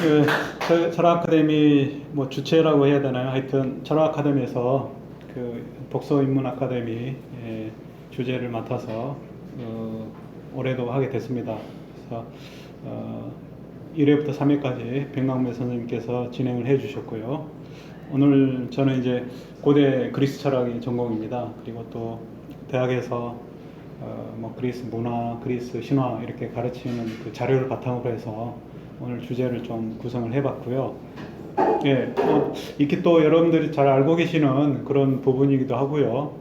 그 철학 아카데미 뭐 주체라고 해야 되나요? 하여튼 철학 아카데미에서 그 독서 인문 아카데미 주제를 맡아서 올해도 하게 됐습니다. 그래서 1회부터 3회까지 백광배 선생님께서 진행을 해주셨고요. 오늘 저는 이제 고대 그리스 철학이 전공입니다. 그리고 또 대학에서 뭐 그리스 문화, 그리스 신화 이렇게 가르치는 그 자료를 바탕으로 해서 오늘 주제를 좀 구성을 해봤고요. 예, 이렇게 또 여러분들이 잘 알고 계시는 그런 부분이기도 하고요.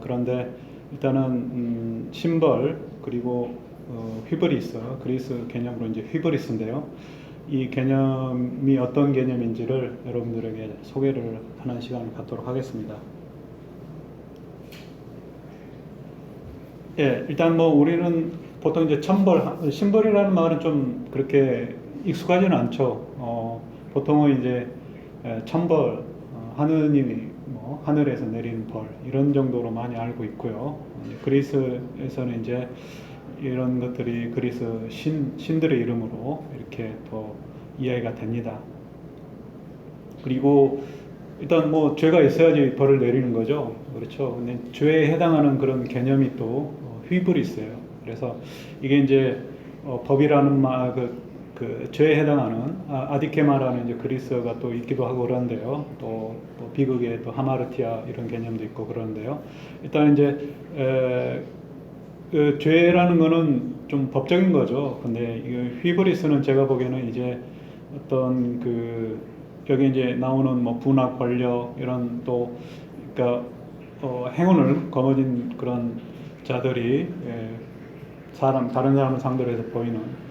그런데 일단은 심벌 그리고 휘브리스, 그리스 개념으로 이제 휘브리스인데요. 이 개념이 어떤 개념인지를 여러분들에게 소개를 하는 시간을 갖도록 하겠습니다. 예, 일단 뭐 우리는 보통 이제 심벌이라는 말은 좀 그렇게 익숙하지는 않죠. 보통은 이제 천벌, 하느님이 뭐 하늘에서 내리는 벌 이런 정도로 많이 알고 있고요. 그리스에서는 이제 이런 것들이 그리스 신들의 이름으로 이렇게 또 이해가 됩니다. 그리고 일단 뭐 죄가 있어야지 벌을 내리는 거죠. 그렇죠. 근데 죄에 해당하는 그런 개념이 또 휘브리스예요. 그래서 이게 이제 법이라는 말, 그 죄에 해당하는 아디케마라는 이제 그리스어가 또 있기도 하고 그런데요. 또 비극에 또 하마르티아 이런 개념도 있고 그러는데요. 일단 이제 그 죄라는 거는 좀 법적인 거죠. 근데 이 휘브리스는 제가 보기에는 이제 어떤 그 여기 이제 나오는 뭐 부나 권력 이런 또 그러니까 행운을 거머쥔 그런 자들이 다른 사람을 상대로 해서 보이는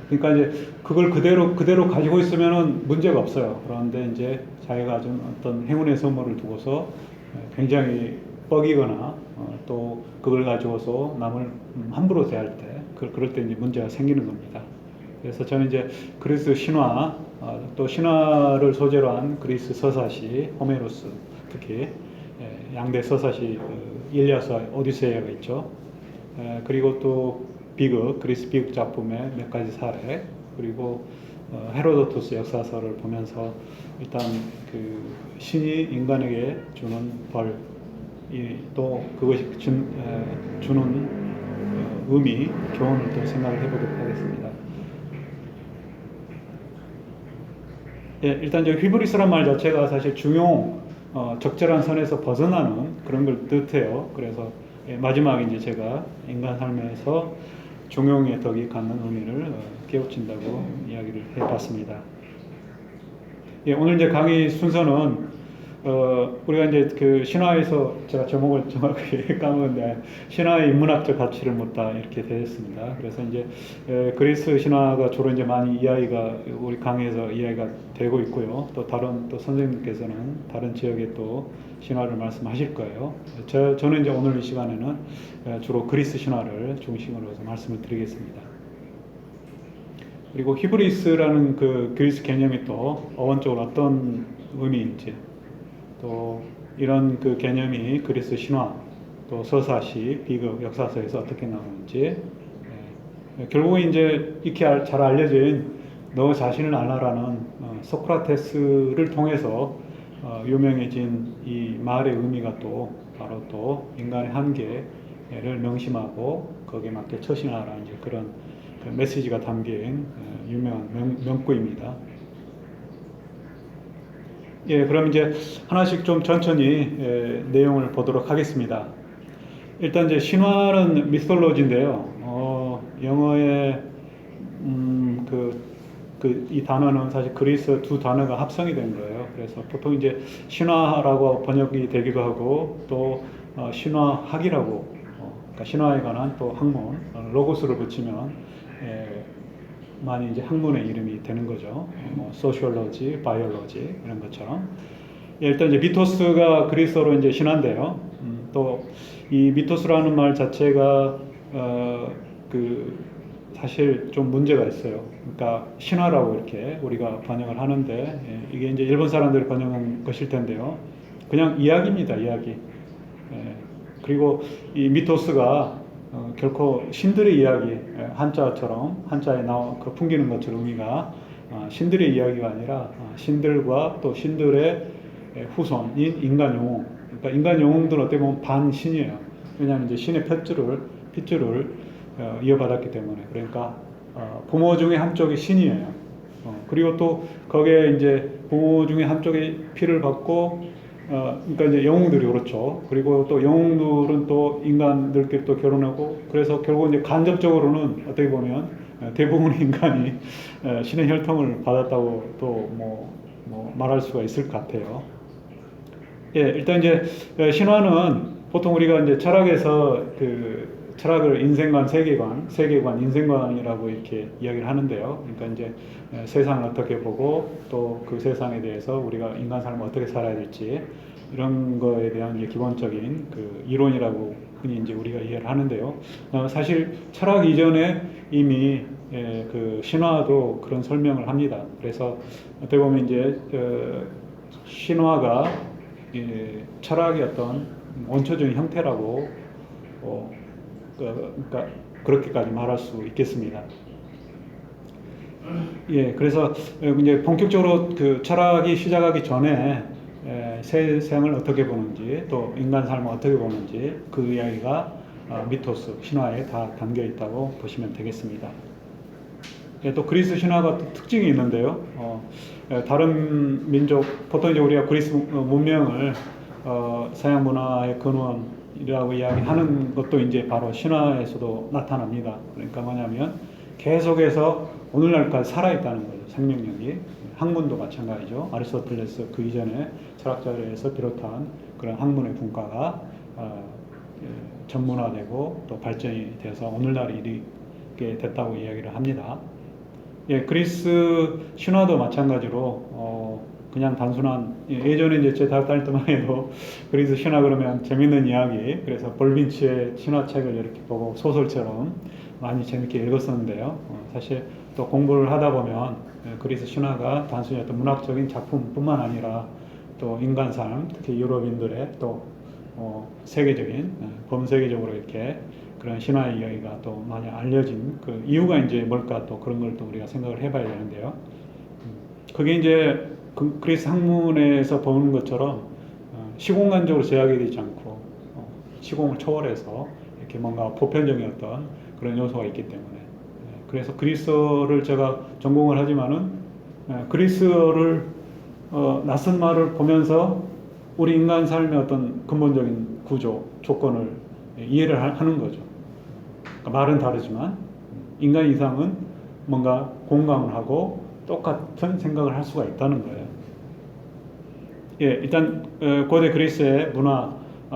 그러니까 이제 그걸 그대로 가지고 있으면은 문제가 없어요. 그런데 이제 자기가 가진 어떤 행운의 선물을 두고서 굉장히 뻐기거나 또 그걸 가지고서 남을 함부로 대할 때 그럴 때 이제 문제가 생기는 겁니다. 그래서 저는 이제 그리스 신화 또 신화를 소재로 한 그리스 서사시 호메로스 특히 양대 서사시 일리아스와 오디세이아가 있죠. 그리고 또 비극 그리스 비극 작품의 몇 가지 사례 그리고 헤로도토스 역사서를 보면서 일단 그 신이 인간에게 주는 벌 또 그것이 주는 의미 교훈을 또 생각을 해보도록 하겠습니다. 예, 일단 이제 휘브리스란 말 자체가 사실 중용 적절한 선에서 벗어나는 그런 걸 뜻해요. 그래서 마지막에 이제 제가 인간 삶에서 중용의 덕이 갖는 의미를 깨우친다고 이야기를 해봤습니다. 예, 오늘 이제 강의 순서는 우리가 이제 그 신화에서 제가 제목을 정확하게 까먹었는데 신화의 인문학적 가치를 묻다 이렇게 되었습니다. 그래서 이제 그리스 신화가 주로 이제 많이 이야기가 우리 강의에서 이야기가 되고 있고요. 또 다른 또 선생님께서는 다른 지역에 또 신화를 말씀하실 거예요. 저는 이제 오늘 이 시간에는 주로 그리스 신화를 중심으로 해서 말씀을 드리겠습니다. 그리고 히브리스라는 그 그리스 개념이 또 어원적으로 어떤 의미인지 또 이런 그 개념이 그리스 신화 또 서사시 비극 역사서에서 어떻게 나오는지 결국 이제 이렇게 잘 알려진 너 자신을 알아라는 소크라테스를 통해서 유명해진 이 말의 의미가 또 바로 또 인간의 한계를 명심하고 거기에 맞게 처신하라는 이제 그런 메시지가 담긴 유명한 명구입니다. 예, 그럼 이제 하나씩 좀 천천히 내용을 보도록 하겠습니다. 일단 이제 신화는 미솔로지인데요. 영어의 이 단어는 사실 그리스 두 단어가 합성이 된 거예요. 그래서 보통 이제 신화라고 번역이 되기도 하고 또 신화학이라고 그러니까 신화에 관한 또 학문 로고스를 붙이면 많이 이제 학문의 이름이 되는 거죠. 소시올로지, 바이올로지 이런 것처럼. 일단 이제 미토스가 그리스어로 이제 신화인데요. 또 이 미토스라는 말 자체가 그 사실 좀 문제가 있어요. 그러니까 신화라고 이렇게 우리가 번역을 하는데 이게 이제 일본 사람들이 번역한 것일 텐데요. 그냥 이야기입니다, 이야기. 그리고 이 미토스가 결코 신들의 이야기 한자처럼 한자에 나와 그 풍기는 것처럼 의미가 신들의 이야기가 아니라 신들과 또 신들의 후손인 인간 영웅. 그러니까 인간 영웅들은 어떻게 보면 반신이에요. 왜냐하면 이제 신의 핏줄을 이어받았기 때문에. 그러니까 부모 중에 한쪽이 신이에요. 그리고 또 거기에 이제 부모 중에 한쪽이 피를 받고 그러니까 이제 영웅들이 그렇죠. 그리고 또 영웅들은 또 인간들끼리 또 결혼하고 그래서 결국 이제 간접적으로는 어떻게 보면 대부분의 인간이 신의 혈통을 받았다고 또 뭐 말할 수가 있을 것 같아요. 예, 일단 이제 신화는 보통 우리가 이제 철학에서 그 철학을 인생관, 세계관, 인생관이라고 이렇게 이야기를 하는데요. 그러니까 이제 세상을 어떻게 보고 또 그 세상에 대해서 우리가 인간 삶을 어떻게 살아야 될지 이런 거에 대한 이제 기본적인 그 이론이라고 흔히 이제 우리가 이해를 하는데요. 사실 철학 이전에 이미 그 신화도 그런 설명을 합니다. 그래서 어떻게 보면 이제 신화가 철학의 어떤 원초적인 형태라고 그러니까 그렇게까지 말할 수 있겠습니다. 예, 그래서 이제 본격적으로 그 철학이 시작하기 전에 세상을 어떻게 보는지 또 인간 삶을 어떻게 보는지 그 이야기가 미토스 신화에 다 담겨 있다고 보시면 되겠습니다. 예, 또 그리스 신화가 또 특징이 있는데요. 다른 민족 보통 이제 우리가 그리스 문명을 서양 문화의 근원이라고 이야기하는 것도 이제 바로 신화에서도 나타납니다. 그러니까 뭐냐면 계속해서 오늘날까지 살아있다는 거죠. 생명력이. 학문도 마찬가지죠. 아리스토텔레스 그 이전에 철학자에서 비롯한 그런 학문의 분과가 전문화되고 또 발전이 돼서 오늘날 이르게 됐다고 이야기를 합니다. 예, 그리스 신화도 마찬가지로 그냥 단순한 예전에 이제 제 대학 다닐 때만 해도 그리스 신화 그러면 재밌는 이야기 그래서 볼빈치의 신화책을 이렇게 보고 소설처럼 많이 재밌게 읽었었는데요. 사실 또 공부를 하다 보면 그리스 신화가 단순히 어떤 문학적인 작품뿐만 아니라 또 인간 삶, 특히 유럽인들의 또 세계적인 범세계적으로 이렇게 그런 신화의 이야기가 또 많이 알려진 그 이유가 이제 뭘까 또 그런 걸 또 우리가 생각을 해봐야 되는데요. 그게 이제 그리스 학문에서 보는 것처럼 시공간적으로 제약이 되지 않고 시공을 초월해서 이렇게 뭔가 보편적인 어떤 그런 요소가 있기 때문에 그래서 그리스어를 제가 전공을 하지만은 그리스어를 낯선 말을 보면서 우리 인간 삶의 어떤 근본적인 구조, 조건을 이해를 하는 거죠. 그러니까 말은 다르지만 인간 이상은 뭔가 공감을 하고 똑같은 생각을 할 수가 있다는 거예요. 예, 일단 고대 그리스의 문화,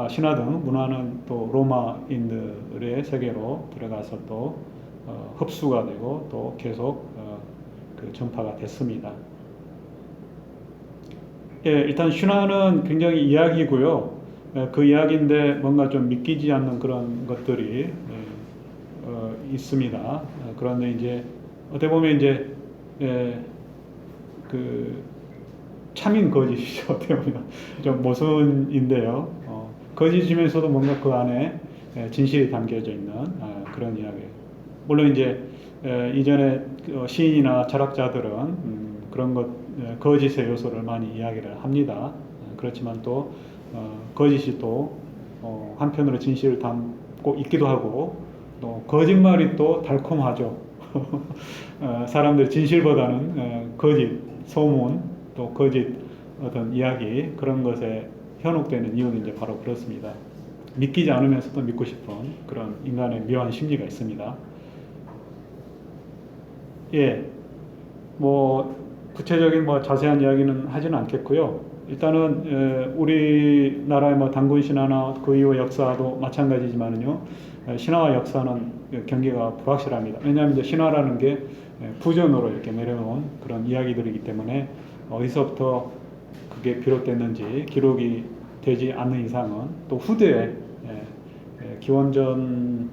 신화 등 문화는 또 로마인들의 세계로 들어가서 또 흡수가 되고 또 계속 그 전파가 됐습니다. 예, 일단 신화는 굉장히 이야기고요. 그 이야기인데 뭔가 좀 믿기지 않는 그런 것들이 있습니다. 그런데 이제 어떻게 보면 이제 그 참인 거짓이죠. 어떻게 보면 좀 모순인데요. 거짓이면서도 뭔가 그 안에 진실이 담겨져 있는 그런 이야기. 물론 이제 이전에 시인이나 철학자들은 그런 것 거짓의 요소를 많이 이야기를 합니다. 그렇지만 또 거짓이 또 한편으로 진실을 담고 있기도 하고 또 거짓말이 또 달콤하죠. 사람들이 진실보다는 거짓, 소문, 또 거짓 어떤 이야기 그런 것에 현혹되는 이유는 이제 바로 그렇습니다. 믿기지 않으면서도 믿고 싶은 그런 인간의 묘한 심리가 있습니다. 예, 뭐 구체적인 뭐 자세한 이야기는 하지는 않겠고요. 일단은 우리나라의 뭐 단군 신화나 그 이후 역사도 마찬가지지만은요. 신화와 역사는 경계가 불확실합니다. 왜냐하면 이제 신화라는 게 부전으로 이렇게 내려놓은 그런 이야기들이기 때문에 어디서부터 그게 비롯됐는지 기록이 되지 않는 이상은 또 후대에 기원전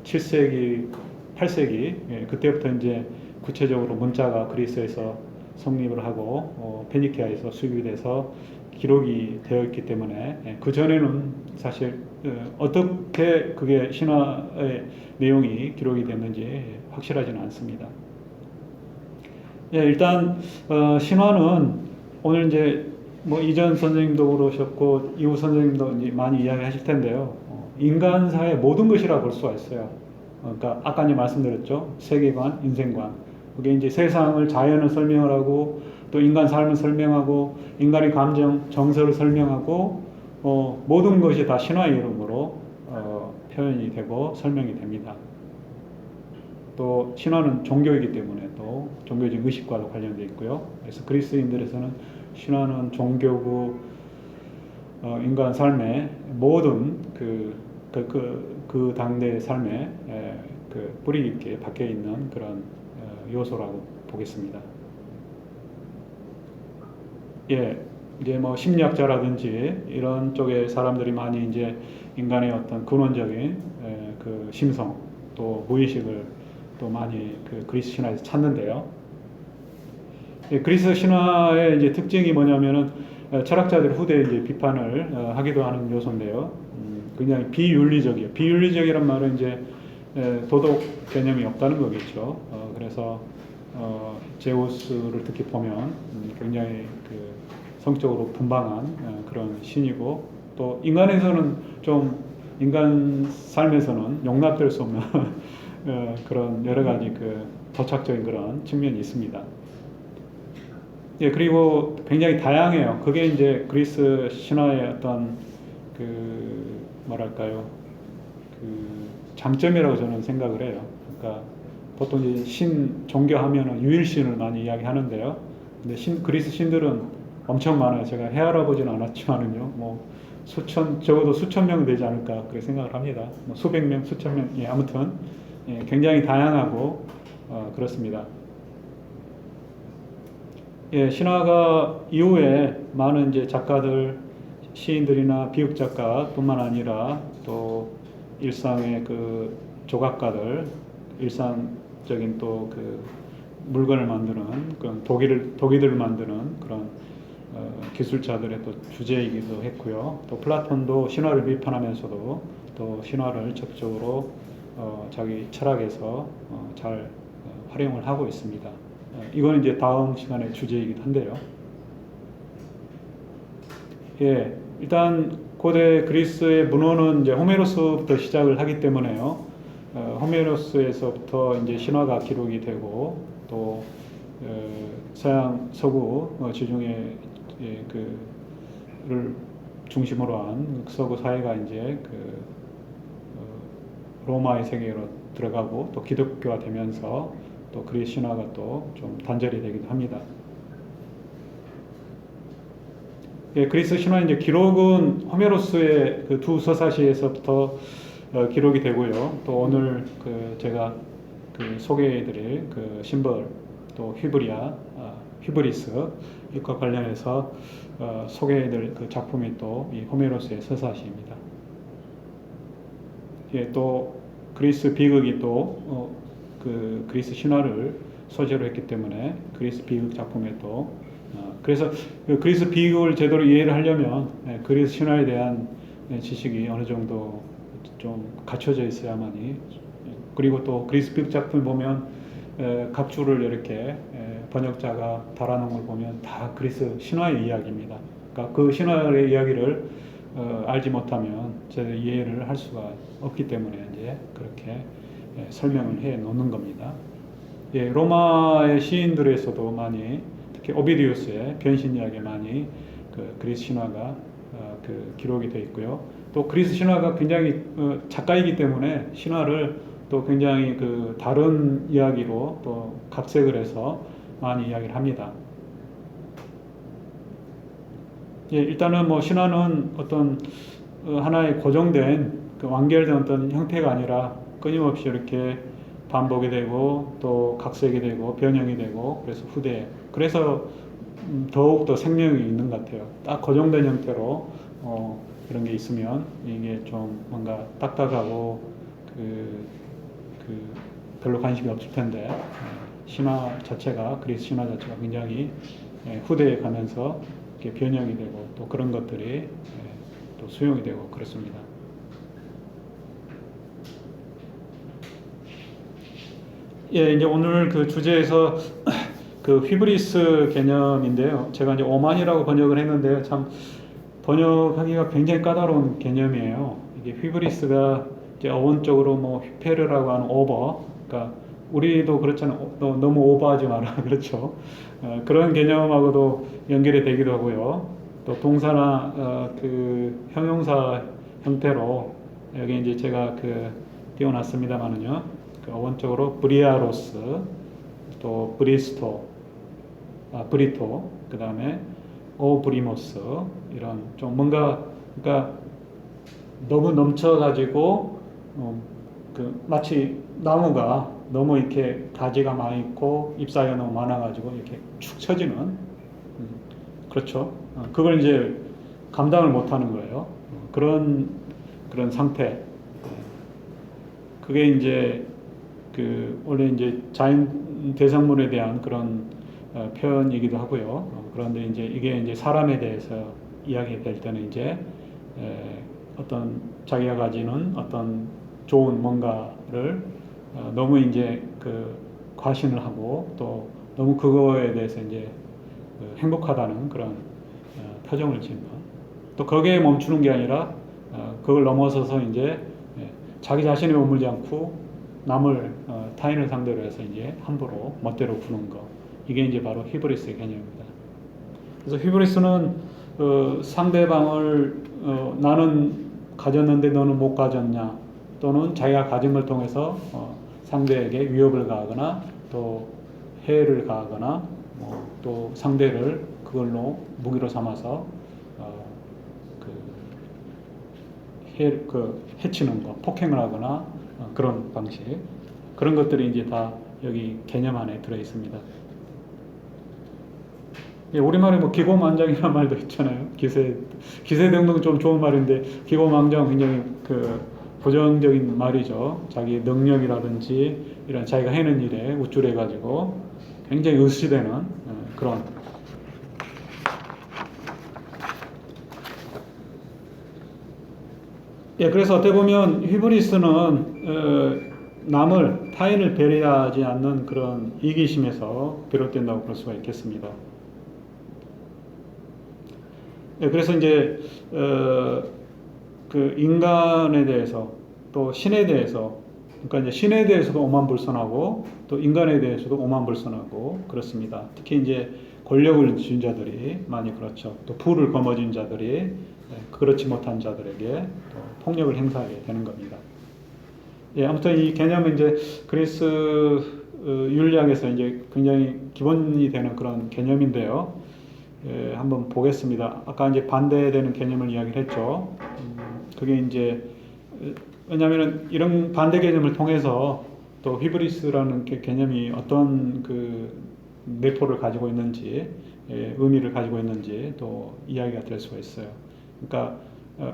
7세기, 8세기 그때부터 이제 구체적으로 문자가 그리스에서 성립을 하고 페니키아에서 수입이 돼서 기록이 되어 있기 때문에 그 전에는 사실 어떻게 그게 신화의 내용이 기록이 됐는지 확실하지는 않습니다. 예, 일단 신화는 오늘 이제 뭐 이전 선생님도 그러셨고 이후 선생님도 이제 많이 이야기하실 텐데요. 인간사의 모든 것이라 볼 수가 있어요. 그러니까 아까 이제 말씀드렸죠. 세계관, 인생관. 그게 이제 세상을 자연을 설명을 하고 또 인간 삶을 설명하고 인간의 감정, 정서를 설명하고 모든 것이 다 신화의 이름으로 표현이 되고 설명이 됩니다. 또 신화는 종교이기 때문에 또 종교적 의식과도 관련되어 있고요. 그래서 그리스인들에서는 신화는 종교고 인간 삶의 모든 그 당대의 삶에 그 뿌리 깊게 박혀 있는 그런 요소라고 보겠습니다. 예, 이제 뭐 심리학자라든지 이런 쪽의 사람들이 많이 이제 인간의 어떤 근원적인 그 심성 또 무의식을 또 많이 그 그리스 신화에서 찾는데요. 예, 그리스 신화의 이제 특징이 뭐냐면은 철학자들 후대에 이제 비판을 하기도 하는 요소인데요. 굉장히 비윤리적이에요. 비윤리적이란 말은 이제 도덕 개념이 없다는 거겠죠. 그래서 제우스를 특히 보면 굉장히 그 성적으로 분방한 그런 신이고 또 인간에서는 좀 인간 삶에서는 용납될 수 없는 그런 여러 가지 그 도착적인 그런 측면이 있습니다. 예, 그리고 굉장히 다양해요. 그게 이제 그리스 신화의 어떤 그 뭐랄까요, 그 장점이라고 저는 생각을 해요. 그러니까 보통 이제 신 종교하면은 유일신을 많이 이야기하는데요. 근데 그리스 신들은 엄청 많아요. 제가 헤아려 보지는 않았지만은요, 뭐 적어도 수천 명 되지 않을까 그렇게 생각을 합니다. 뭐 수백 명, 수천 명, 예, 아무튼 예, 굉장히 다양하고 그렇습니다. 예, 신화가 이후에 많은 이제 작가들, 시인들이나 비극 작가뿐만 아니라 또 일상의 그 조각가들, 일상적인 또 그 물건을 만드는 그런 도기들을 만드는 그런 기술자들의 또 주제이기도 했고요. 또 플라톤도 신화를 비판하면서도 또 신화를 적극적으로 자기 철학에서 잘 활용을 하고 있습니다. 이거는 이제 다음 시간의 주제이기도 한데요. 예, 일단 고대 그리스의 문헌은 이제 호메로스부터 시작을 하기 때문에요. 호메로스에서부터 이제 신화가 기록이 되고 또 서양 서구 지중해 그를 중심으로 한 서구 사회가 이제 로마의 세계로 들어가고 또 기독교화 되면서 또 그리스 신화가 또 좀 단절이 되기도 합니다. 예, 그리스 신화 이제 기록은 호메로스의 그 두 서사시에서부터 기록이 되고요. 또 오늘 제가 소개해드릴 그 심벌 또 휘브리스 이과 관련해서 소개해드릴 그 작품이 또 이 호메로스의 서사시입니다. 예, 또 그리스 비극이 또 그리스 신화를 소재로 했기 때문에 그리스 비극 작품에 또 그래서 그리스 비극을 제대로 이해를 하려면 그리스 신화에 대한 지식이 어느 정도 좀 갖춰져 있어야만이 그리고 또 그리스 비극 작품 보면 각주를 이렇게 번역자가 달아놓은 걸 보면 다 그리스 신화의 이야기입니다. 그러니까 그 신화의 이야기를 알지 못하면 제대로 이해를 할 수가 없기 때문에 이제 그렇게 설명을 해 놓는 겁니다. 예, 로마의 시인들에서도 많이 특히 오비디우스의 변신 이야기 많이 그리스 신화가 기록이 되어 있고요. 또 그리스 신화가 굉장히 작가이기 때문에 신화를 또 굉장히 다른 이야기로 또 각색을 해서 많이 이야기를 합니다. 예, 일단은 뭐 신화는 어떤 하나의 고정된 완결된 어떤 형태가 아니라 끊임없이 이렇게 반복이 되고 또 각색이 되고 변형이 되고 그래서 후대 그래서 더욱 더 생명이 있는 것 같아요. 딱 고정된 형태로 이런 게 있으면 이게 좀 뭔가 딱딱하고 별로 관심이 없을 텐데 신화 자체가 그리스 신화 자체가 굉장히 후대에 가면서 이렇게 변형이 되고 또 그런 것들이 또 수용이 되고 그렇습니다. 예, 이제 오늘 그 주제에서 그 휘브리스 개념인데요. 제가 이제 오만이라고 번역을 했는데요. 참 번역하기가 굉장히 까다로운 개념이에요. 이게 휘브리스가 이제 어원적으로 뭐 휘페르라고 하는 오버, 그러니까 우리도 그렇잖아요. 너무 오버하지 마라. 그렇죠. 그런 개념하고도 연결이 되기도 하고요. 또 동사나 그 형용사 형태로 여기 이제 제가 그 띄워놨습니다만은요. 그 어원적으로 브리아로스, 또 브리스토, 브리토, 그 다음에 오브리모스 이런 좀 뭔가 그러니까 너무 넘쳐가지고 그 마치 나무가 너무 이렇게 가지가 많이 있고 잎사귀가 너무 많아가지고 이렇게 축 처지는 그렇죠. 그걸 이제 감당을 못하는 거예요. 그런 상태. 그게 이제 그 원래 이제 자연 대상물에 대한 그런 표현이기도 하고요. 그런데 이제 이게 이제 사람에 대해서 이야기될 때는 이제 어떤 자기가 가지는 어떤 좋은 뭔가를 너무 이제 그 과신을 하고 또 너무 그거에 대해서 이제 행복하다는 그런 표정을 짓는 또 거기에 멈추는 게 아니라 그걸 넘어서서 이제 자기 자신에 머물지 않고 남을 타인을 상대로 해서 이제 함부로 멋대로 구는 거 이게 이제 바로 히브리스의 개념입니다. 그래서 히브리스는 상대방을 나는 가졌는데 너는 못 가졌냐 또는 자기가 가진 걸 통해서 상대에게 위협을 가하거나 또 해를 가하거나 또 상대를 그걸로 무기로 삼아서 해치는 거, 폭행을 하거나 그런 방식 그런 것들이 이제 다 여기 개념 안에 들어 있습니다. 우리말에 뭐 기고만장이라는 말도 있잖아요. 기세등등 좀 좋은 말인데 기고만장 굉장히 그 부정적인 말이죠. 자기 능력이라든지 이런 자기가 해는 일에 우쭐해가지고 굉장히 의시되는 그런. 그래서 어떻게 보면 히브리스는 남을 타인을 배려하지 않는 그런 이기심에서 비롯된다고 볼 수가 있겠습니다. 그래서 이제 그 인간에 대해서 또 신에 대해서 그러니까 이제 신에 대해서도 오만불선하고 또 인간에 대해서도 오만불선하고 그렇습니다. 특히 이제 권력을 쥔 자들이 많이 그렇죠. 또 부를 거머쥔 자들이 그렇지 못한 자들에게 또 폭력을 행사하게 되는 겁니다. 아무튼 이 개념은 이제 그리스 윤리학에서 이제 굉장히 기본이 되는 그런 개념인데요. 한번 보겠습니다. 아까 이제 반대되는 개념을 이야기를 했죠. 그게 이제 왜냐하면 이런 반대 개념을 통해서 또 히브리스라는 개념이 어떤 그 내포를 가지고 있는지 의미를 가지고 있는지 또 이야기가 될 수가 있어요. 그러니까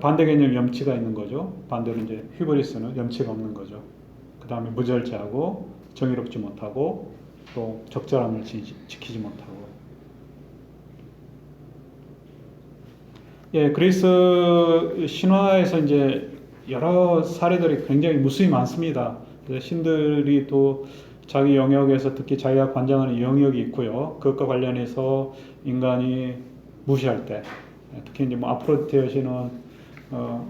반대 개념 염치가 있는 거죠. 반대로 이제 히브리스는 염치가 없는 거죠. 그 다음에 무절제하고 정의롭지 못하고 또 적절함을 지키지 못하고. 그리스 신화에서 이제 여러 사례들이 굉장히 무수히 많습니다. 신들이 또 자기 영역에서 특히 자기가 관장하는 영역이 있고요. 그것과 관련해서 인간이 무시할 때, 특히 이제 뭐 아프로디테 여신은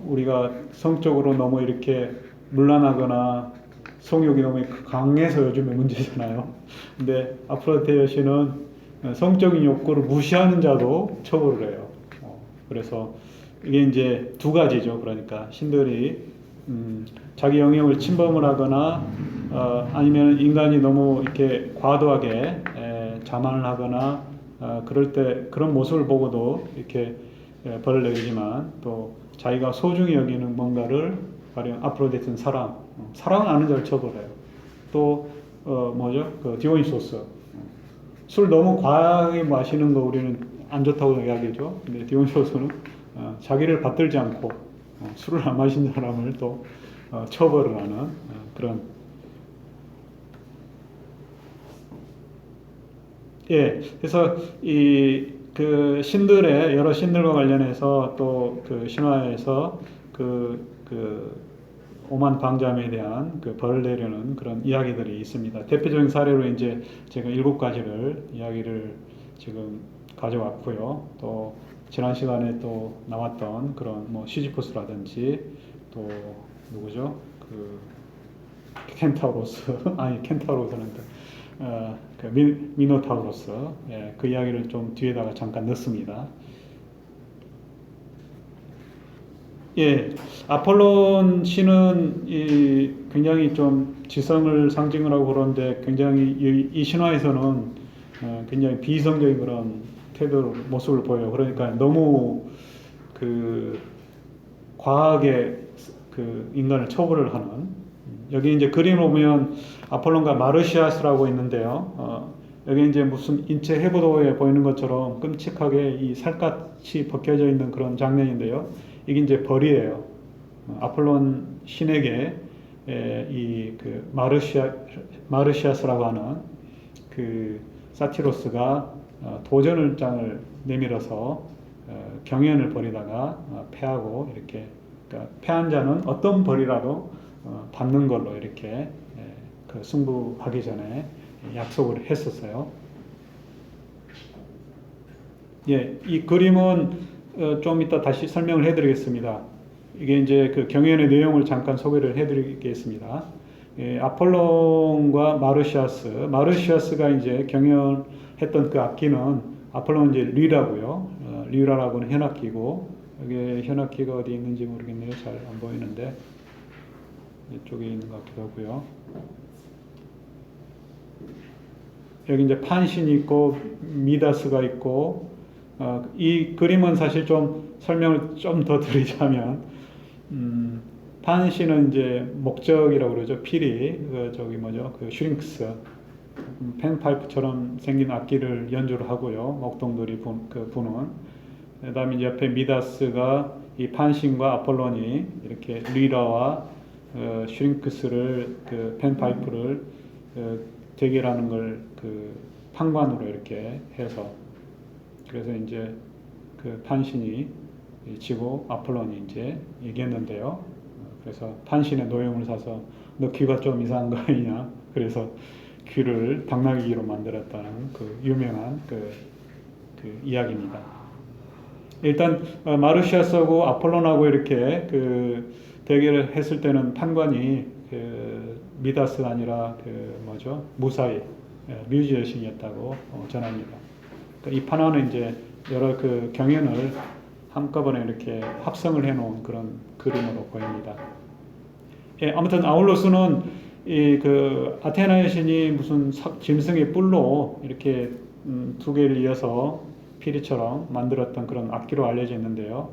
우리가 성적으로 너무 이렇게 문란하거나 성욕이 너무 강해서 요즘에 문제잖아요. 근데 아프로디테 여신은 성적인 욕구를 무시하는 자도 처벌을 해요. 그래서 이게 이제 두 가지죠. 그러니까 신들이 자기 영역을 침범을 하거나 아니면 인간이 너무 이렇게 과도하게 자만을 하거나 그럴 때 그런 모습을 보고도 이렇게 벌을 내리지만 또 자기가 소중히 여기는 뭔가를 가령 아프로디테는 사랑은 아는 자를 처벌해요. 또 뭐죠? 그 디오니소스 술 너무 과하게 마시는 거 우리는 안 좋다고 이야기죠. 근데 디오니소스는 자기를 받들지 않고 술을 안 마신 사람을 또 처벌을 하는 그런. 그래서 이 그 신들의 여러 신들과 관련해서 또 그 신화에서 그 오만 방자매에 대한 그 벌을 내려는 그런 이야기들이 있습니다. 대표적인 사례로 이제 제가 7가지를 이야기를 지금 가져왔고요. 또 지난 시간에 또 나왔던 그런 뭐 시지포스라든지 또 누구죠? 그 켄타우로스 아니 켄타우로스는 그 미노타우로스, 예, 그 이야기를 좀 뒤에다가 잠깐 넣습니다. 예, 아폴론 신은 굉장히 좀 지성을 상징을 하고 그런데 굉장히 이 신화에서는 굉장히 비이성적인 그런 태도 모습을 보여요. 그러니까 너무 그 과하게 그 인간을 처벌을 하는, 여기 이제 그림을 보면 아폴론과 마르시아스라고 있는데요. 여기 이제 무슨 인체 해부도에 보이는 것처럼 끔찍하게 이 살갗이 벗겨져 있는 그런 장면인데요. 이게 이제 벌이에요. 아폴론 신에게 이 그 마르시아스라고 하는 그 사티로스가 도전을 장을 내밀어서 경연을 벌이다가 패하고 이렇게, 그러니까 패한 자는 어떤 벌이라도 받는 걸로 이렇게 그 승부하기 전에 약속을 했었어요. 예, 이 그림은 좀 이따 다시 설명을 해드리겠습니다. 이게 이제 그 경연의 내용을 잠깐 소개를 해드리겠습니다. 예, 아폴론과 마르시아스가 이제 경연했던 그 악기는 아폴론은 이제 리라고요. 리라라고는 현악기고, 여기 현악기가 어디 있는지 모르겠네요. 잘 안 보이는데 이쪽에 있는 것 같기도 하고요. 여기 이제 판신이 있고 미다스가 있고, 이 그림은 사실 좀 설명을 좀 더 드리자면, 판신은 이제 목적이라고 그러죠. 피리, 저기 뭐죠, 그 슈링크스, 팬파이프처럼 생긴 악기를 연주를 하고요. 목동들이 부는. 그다음에 이제 옆에 미다스가 이 판신과 아폴론이 이렇게 리라와 슈링크스를 그 팬파이프를 대결하는 걸 그 판관으로 이렇게 해서, 그래서 이제 그 판신이 지고 아폴론이 이제 이겼는데요. 그래서 판신의 노염을 사서 너 귀가 좀 이상한 거 아니냐? 그래서 귀를 당나귀로 만들었다는 그 유명한 그 이야기입니다. 일단 마르시아스하고 아폴론하고 이렇게 그 대결을 했을 때는 판관이 그 미다스가 아니라 그 뭐죠? 무사히 뮤지 여신이었다고 전합니다. 이 판화는 이제 여러 그 경연을 한꺼번에 이렇게 합성을 해놓은 그런 그림으로 보입니다. 예, 아무튼 아울로스는 이 그 아테나 여신이 무슨 짐승의 뿔로 이렇게 두 개를 이어서 피리처럼 만들었던 그런 악기로 알려져 있는데요.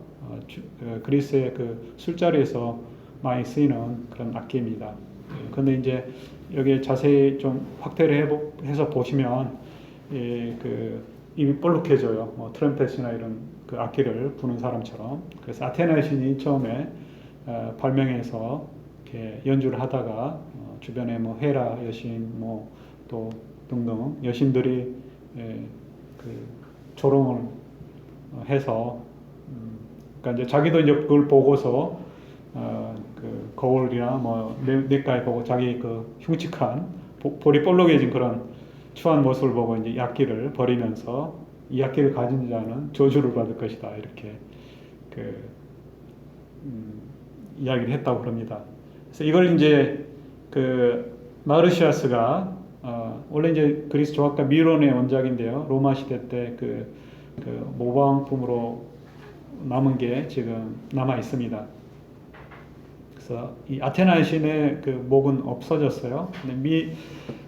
그리스의 그 술자리에서 많이 쓰이는 그런 악기입니다. 그런데 이제 여기에 자세히 좀 확대를 해서 보시면 그 입이 볼록해져요. 뭐 트럼펫이나 이런 그 악기를 부는 사람처럼. 그래서 아테나 여신이 처음에 발명해서 이렇게 연주를 하다가 주변에 뭐 헤라 여신 뭐 또 등등 여신들이 그 조롱을 해서, 그러니까 이제 자기도 이제 그걸 보고서 그 거울이나 뭐 냇가에 보고 자기 그 흉측한 볼이 볼록해진 그런 추한 모습을 보고 이제 악기를 버리면서 이 악기를 가진 자는 저주를 받을 것이다, 이렇게 그 이야기를 했다고 그럽니다. 그래서 이걸 이제 그 마르시아스가 원래 이제 그리스 조각가 미론의 원작인데요. 로마 시대 때 그 모방품으로 남은 게 지금 남아 있습니다. 그래서 이 아테나 여신의 그 목은 없어졌어요. 근데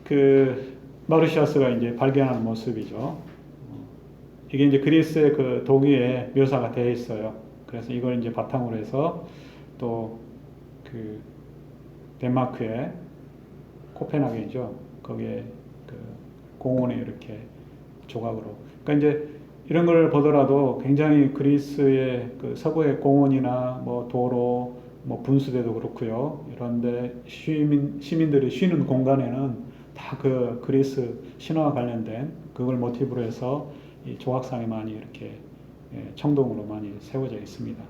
그 마르시아스가 이제 발견한 모습이죠. 이게 이제 그리스의 그 도기에 묘사가 되어 있어요. 그래서 이걸 이제 바탕으로 해서 또 그 덴마크의 코펜하겐이죠. 거기에 그 공원에 이렇게 조각으로. 그러니까 이제 이런 걸 보더라도 굉장히 그리스의 그 서구의 공원이나 뭐 도로, 뭐 분수대도 그렇고요. 이런데 시민들이 쉬는 공간에는 다 그 그리스 신화와 관련된 그걸 모티브로 해서 이 조각상이 많이 이렇게 청동으로 많이 세워져 있습니다.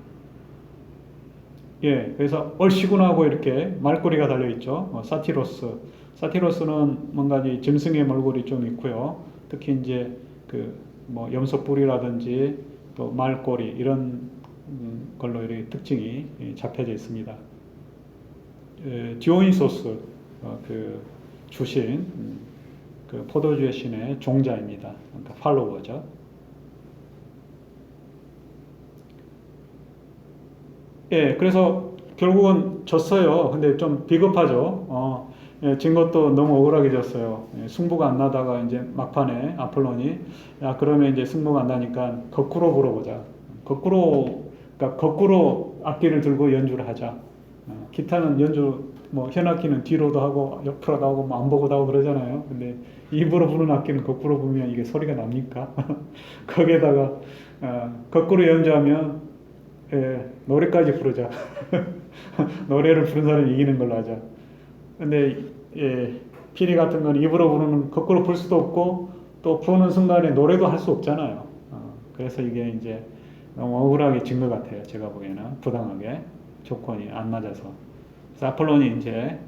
예, 그래서 얼씨구나하고 이렇게 말꼬리가 달려 있죠. 사티로스. 사티로스는 뭔가 이 짐승의 몰골이 좀 있고요. 특히 이제 그 뭐 염소뿔이라든지 또 말꼬리 이런 걸로 이렇게 특징이 잡혀져 있습니다. 디오니소스 그 주신 그 포도주의 신의 종자입니다. 그러니까 팔로워죠. 예, 그래서 결국은 졌어요. 근데 좀 비겁하죠. 예, 진 것도 너무 억울하게 졌어요. 예, 승부가 안 나다가 이제 막판에 아폴론이 야, 그러면 이제 승부가 안 나니까 거꾸로 불어보자. 그러니까 거꾸로 악기를 들고 연주를 하자. 기타는 연주, 뭐 현악기는 뒤로도 하고 옆으로도 하고 뭐안 보고도 하고 그러잖아요. 근데 입으로 부는 악기는 거꾸로 부면 이게 소리가 납니까? 거기에다가 거꾸로 연주하면 노래까지 부르자. 노래를 부른 사람이 이기는 걸로 하자. 근데 피리 같은 건 입으로 부르는 거꾸로 불 수도 없고 또 부는 순간에 노래도 할 수 없잖아요. 그래서 이게 이제 너무 억울하게 진 것 같아요. 제가 보기에는 부당하게 조건이 안 맞아서. 그래서 아폴론이 이제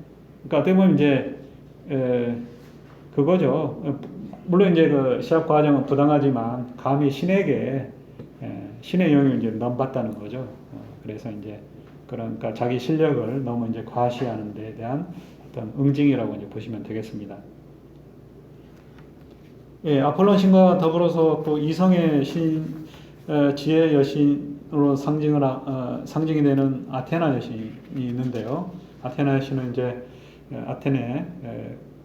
그러니까 어떻게 보면 이제 그거죠. 물론 이제 그 시합 과정은 부당하지만 감히 신에게 신의 영역을 이제 넘봤다는 거죠. 그래서 이제 그러니까 자기 실력을 너무 이제 과시하는 데 대한 어떤 응징이라고 이제 보시면 되겠습니다. 예, 아폴론 신과 더불어서 또 이성의 신, 지혜 여신으로 상징이 되는 아테나 여신이 있는데요. 아테나 여신은 이제 아테네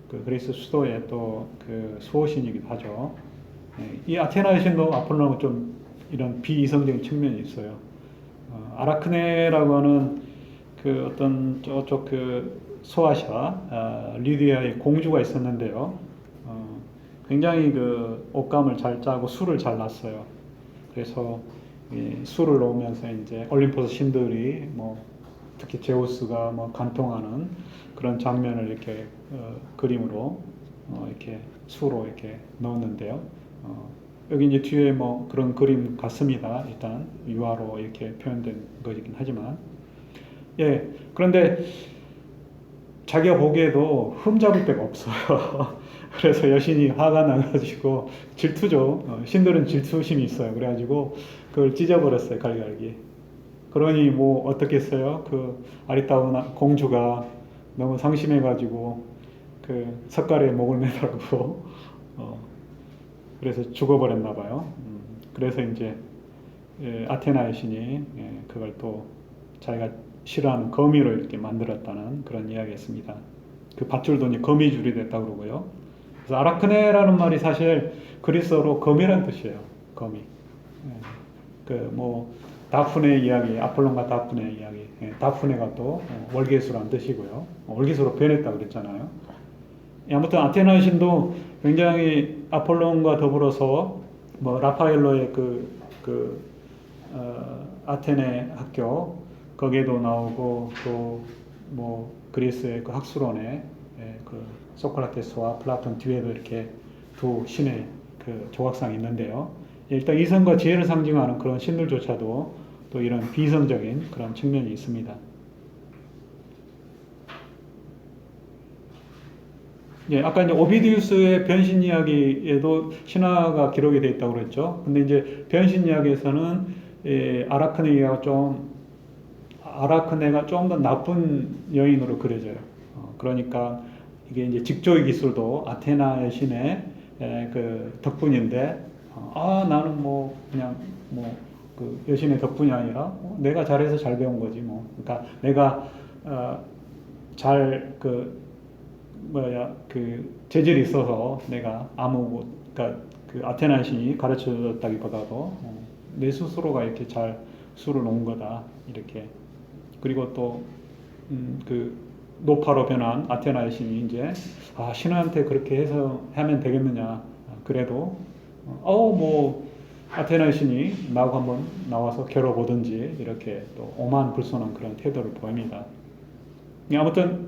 그 그리스 수도의 또 그 수호신이기도 하죠. 이 아테나 여신도 아폴론하고 좀 이런 비이성적인 측면이 있어요. 아라크네라고 하는 그 어떤 저쪽 그 소아시아 리디아의 공주가 있었는데요. 굉장히 그 옷감을 잘 짜고 술을 잘 놨어요. 그래서 술을 놓으면서 이제 올림포스 신들이 뭐 특히 제우스가 뭐 간통하는 그런 장면을 이렇게 그림으로 이렇게 수로 이렇게 넣었는데요. 여기 이제 뒤에 뭐 그런 그림 같습니다. 일단 유화로 이렇게 표현된 것이긴 하지만 예, 그런데 자기가 보기에도 흠잡을 데가 없어요. 그래서 여신이 화가 나가지고 질투죠. 신들은 질투심이 있어요. 그래가지고 그걸 찢어버렸어요. 갈갈기. 그러니 뭐 어떻게 했어요? 그 아리따운 공주가 너무 상심해가지고 그 석가래에 목을 매달고 그래서 죽어버렸나 봐요. 그래서 이제 아테나 여신이 그걸 또 자기가 싫어하는 거미로 이렇게 만들었다는 그런 이야기였습니다. 그 밧줄도 이제 거미줄이 됐다고 그러고요. 그래서 아라크네라는 말이 사실 그리스어로 거미란 뜻이에요. 거미. 그 뭐 다프네 이야기, 아폴론과 다프네 이야기. 다프네가 또 월계수란 뜻이고요. 월계수로 변했다고 그랬잖아요. 아무튼 아테나 신도 굉장히 아폴론과 더불어서 뭐 라파엘로의 아테네 학교 거기에도 나오고 또 뭐 그리스의 그 학술원에 그 소크라테스와 플라톤 뒤에도 이렇게 두 신의 그 조각상이 있는데요. 일단 이성과 지혜를 상징하는 그런 신들조차도 또 이런 비이성적인 그런 측면이 있습니다. 예, 아까 이제 오비디우스의 변신 이야기에도 신화가 기록이 되어 있다고 그랬죠. 근데 이제 변신 이야기에서는 아라크네가 좀 더 나쁜 여인으로 그려져요. 그러니까 이게 이제 직조의 기술도 아테나 여신의 그 덕분인데, 나는 뭐 그냥 뭐 그 여신의 덕분이 아니라 내가 잘해서 잘 배운 거지 뭐. 그러니까 내가 재질이 있어서 내가 그러니까 그 아테나 신이 가르쳐 줬다기보다도 내 스스로가 이렇게 잘 수를 놓은 거다 이렇게. 그리고 또 그 노파로 변한 아테나 신이 이제 신한테 그렇게 해서 하면 되겠느냐. 그래도 뭐 아테나 신이 나하고 한번 나와서 겨뤄보든지 이렇게 또 오만불손한 그런 태도를 보입니다. 아무튼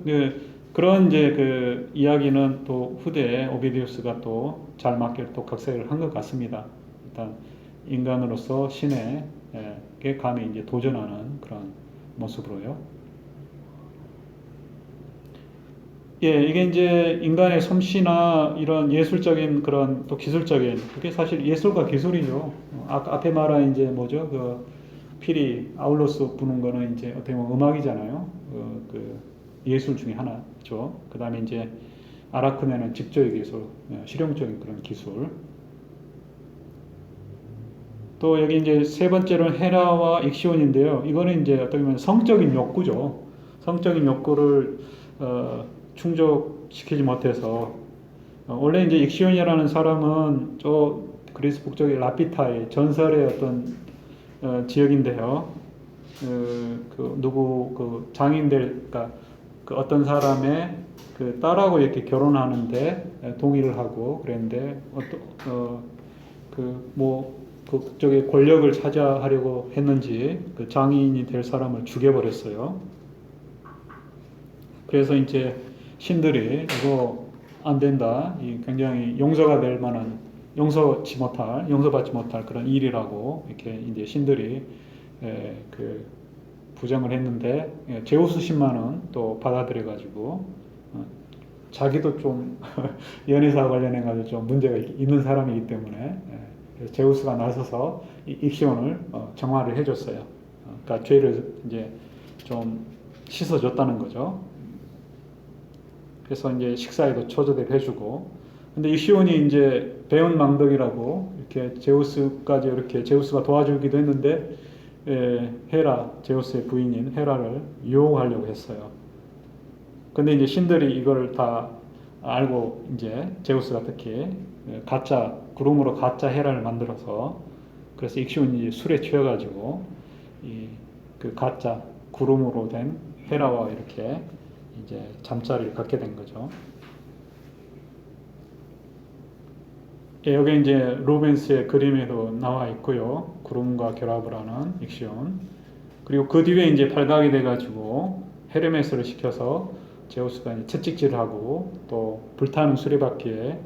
그런 이제 그 이야기는 또 후대에 오비디우스가 또 잘 맞게 또 각색을 한 것 같습니다. 일단 인간으로서 신에게 감히 이제 도전하는 그런 모습으로요. 예, 이게 이제 인간의 솜씨나 이런 예술적인 그런 또 기술적인 그게 사실 예술과 기술이죠. 앞에 말한 이제 뭐죠? 그 피리 아울러스 부는 거는 이제 어떻게 보면 음악이잖아요. 그 예술 중에 하나죠. 그다음에 이제 아라크네는 직조의 기술, 실용적인 그런 기술. 또 여기 이제 세 번째로는 헤라와 익시온인데요. 이거는 이제 어떻게 보면 성적인 욕구죠. 성적인 욕구를 충족시키지 못해서 원래 이제 익시온이라는 사람은 저 그리스 북쪽의 라피타의 전설의 어떤 지역인데요. 그 장인들, 그러니까 그 어떤 사람의 그 딸하고 이렇게 결혼하는데 동의를 하고 그랬는데 그쪽에 권력을 차지하려고 했는지 그 장인이 될 사람을 죽여버렸어요. 그래서 이제 신들이 이거 안 된다. 이 굉장히 용서가 될 만한 용서받지 못할 그런 일이라고 이렇게 이제 신들이 그 부정을 했는데 제우스 신만은 또 받아들여 가지고 자기도 좀 연애사 관련해 가지고 좀 문제가 있는 사람이기 때문에 그래서 제우스가 나서서 익시온을 정화를 해줬어요. 그러니까 죄를 이제 좀 씻어줬다는 거죠. 그래서 이제 식사에도 초대를 해주고, 근데 익시온이 이제 배은 망덕이라고 이렇게 제우스까지 이렇게 제우스가 도와주기도 했는데 헤라, 제우스의 부인인 헤라를 유혹하려고 했어요. 근데 이제 신들이 이걸 다 알고 이제 제우스가 특히 가짜 구름으로 가짜 헤라를 만들어서 그래서 익시온이 술에 취해가지고 그 가짜 구름으로 된 헤라와 이렇게 이제 잠자리를 갖게 된 거죠. 예, 여기 이제 루벤스의 그림에도 나와 있고요. 구름과 결합을 하는 익시온. 그리고 그 뒤에 이제 발각이 돼가지고 헤르메스를 시켜서 제우스가 이제 채찍질을 하고 또 불타는 수레바퀴에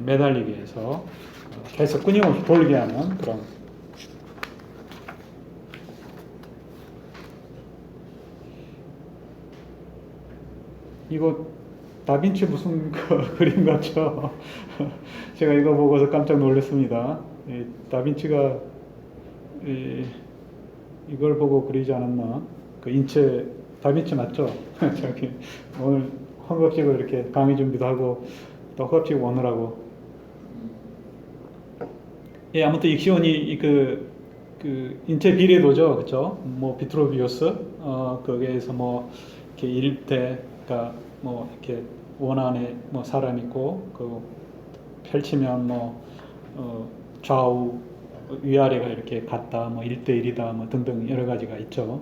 매달리게 해서 계속 끊임없이 돌게 하는 그런 이거 다빈치 무슨 그림 같죠? 제가 이거 보고서 깜짝 놀랐습니다. 다빈치가 이걸 보고 그리지 않았나? 그 인체 다빈치 맞죠? 저기 오늘 헝겊지고 이렇게 강의 준비도 하고 또 헝겊지고 오느라고. 예, 아무튼 익시온이 그 인체 비례도죠, 그렇죠? 뭐 비트로비우스 거기에서 뭐 이렇게 일대, 그러니까 뭐 이렇게 원 안에 뭐 사람 있고 그 펼치면 뭐 좌우 위아래가 이렇게 같다, 뭐 1대1이다, 뭐 등등 여러 가지가 있죠.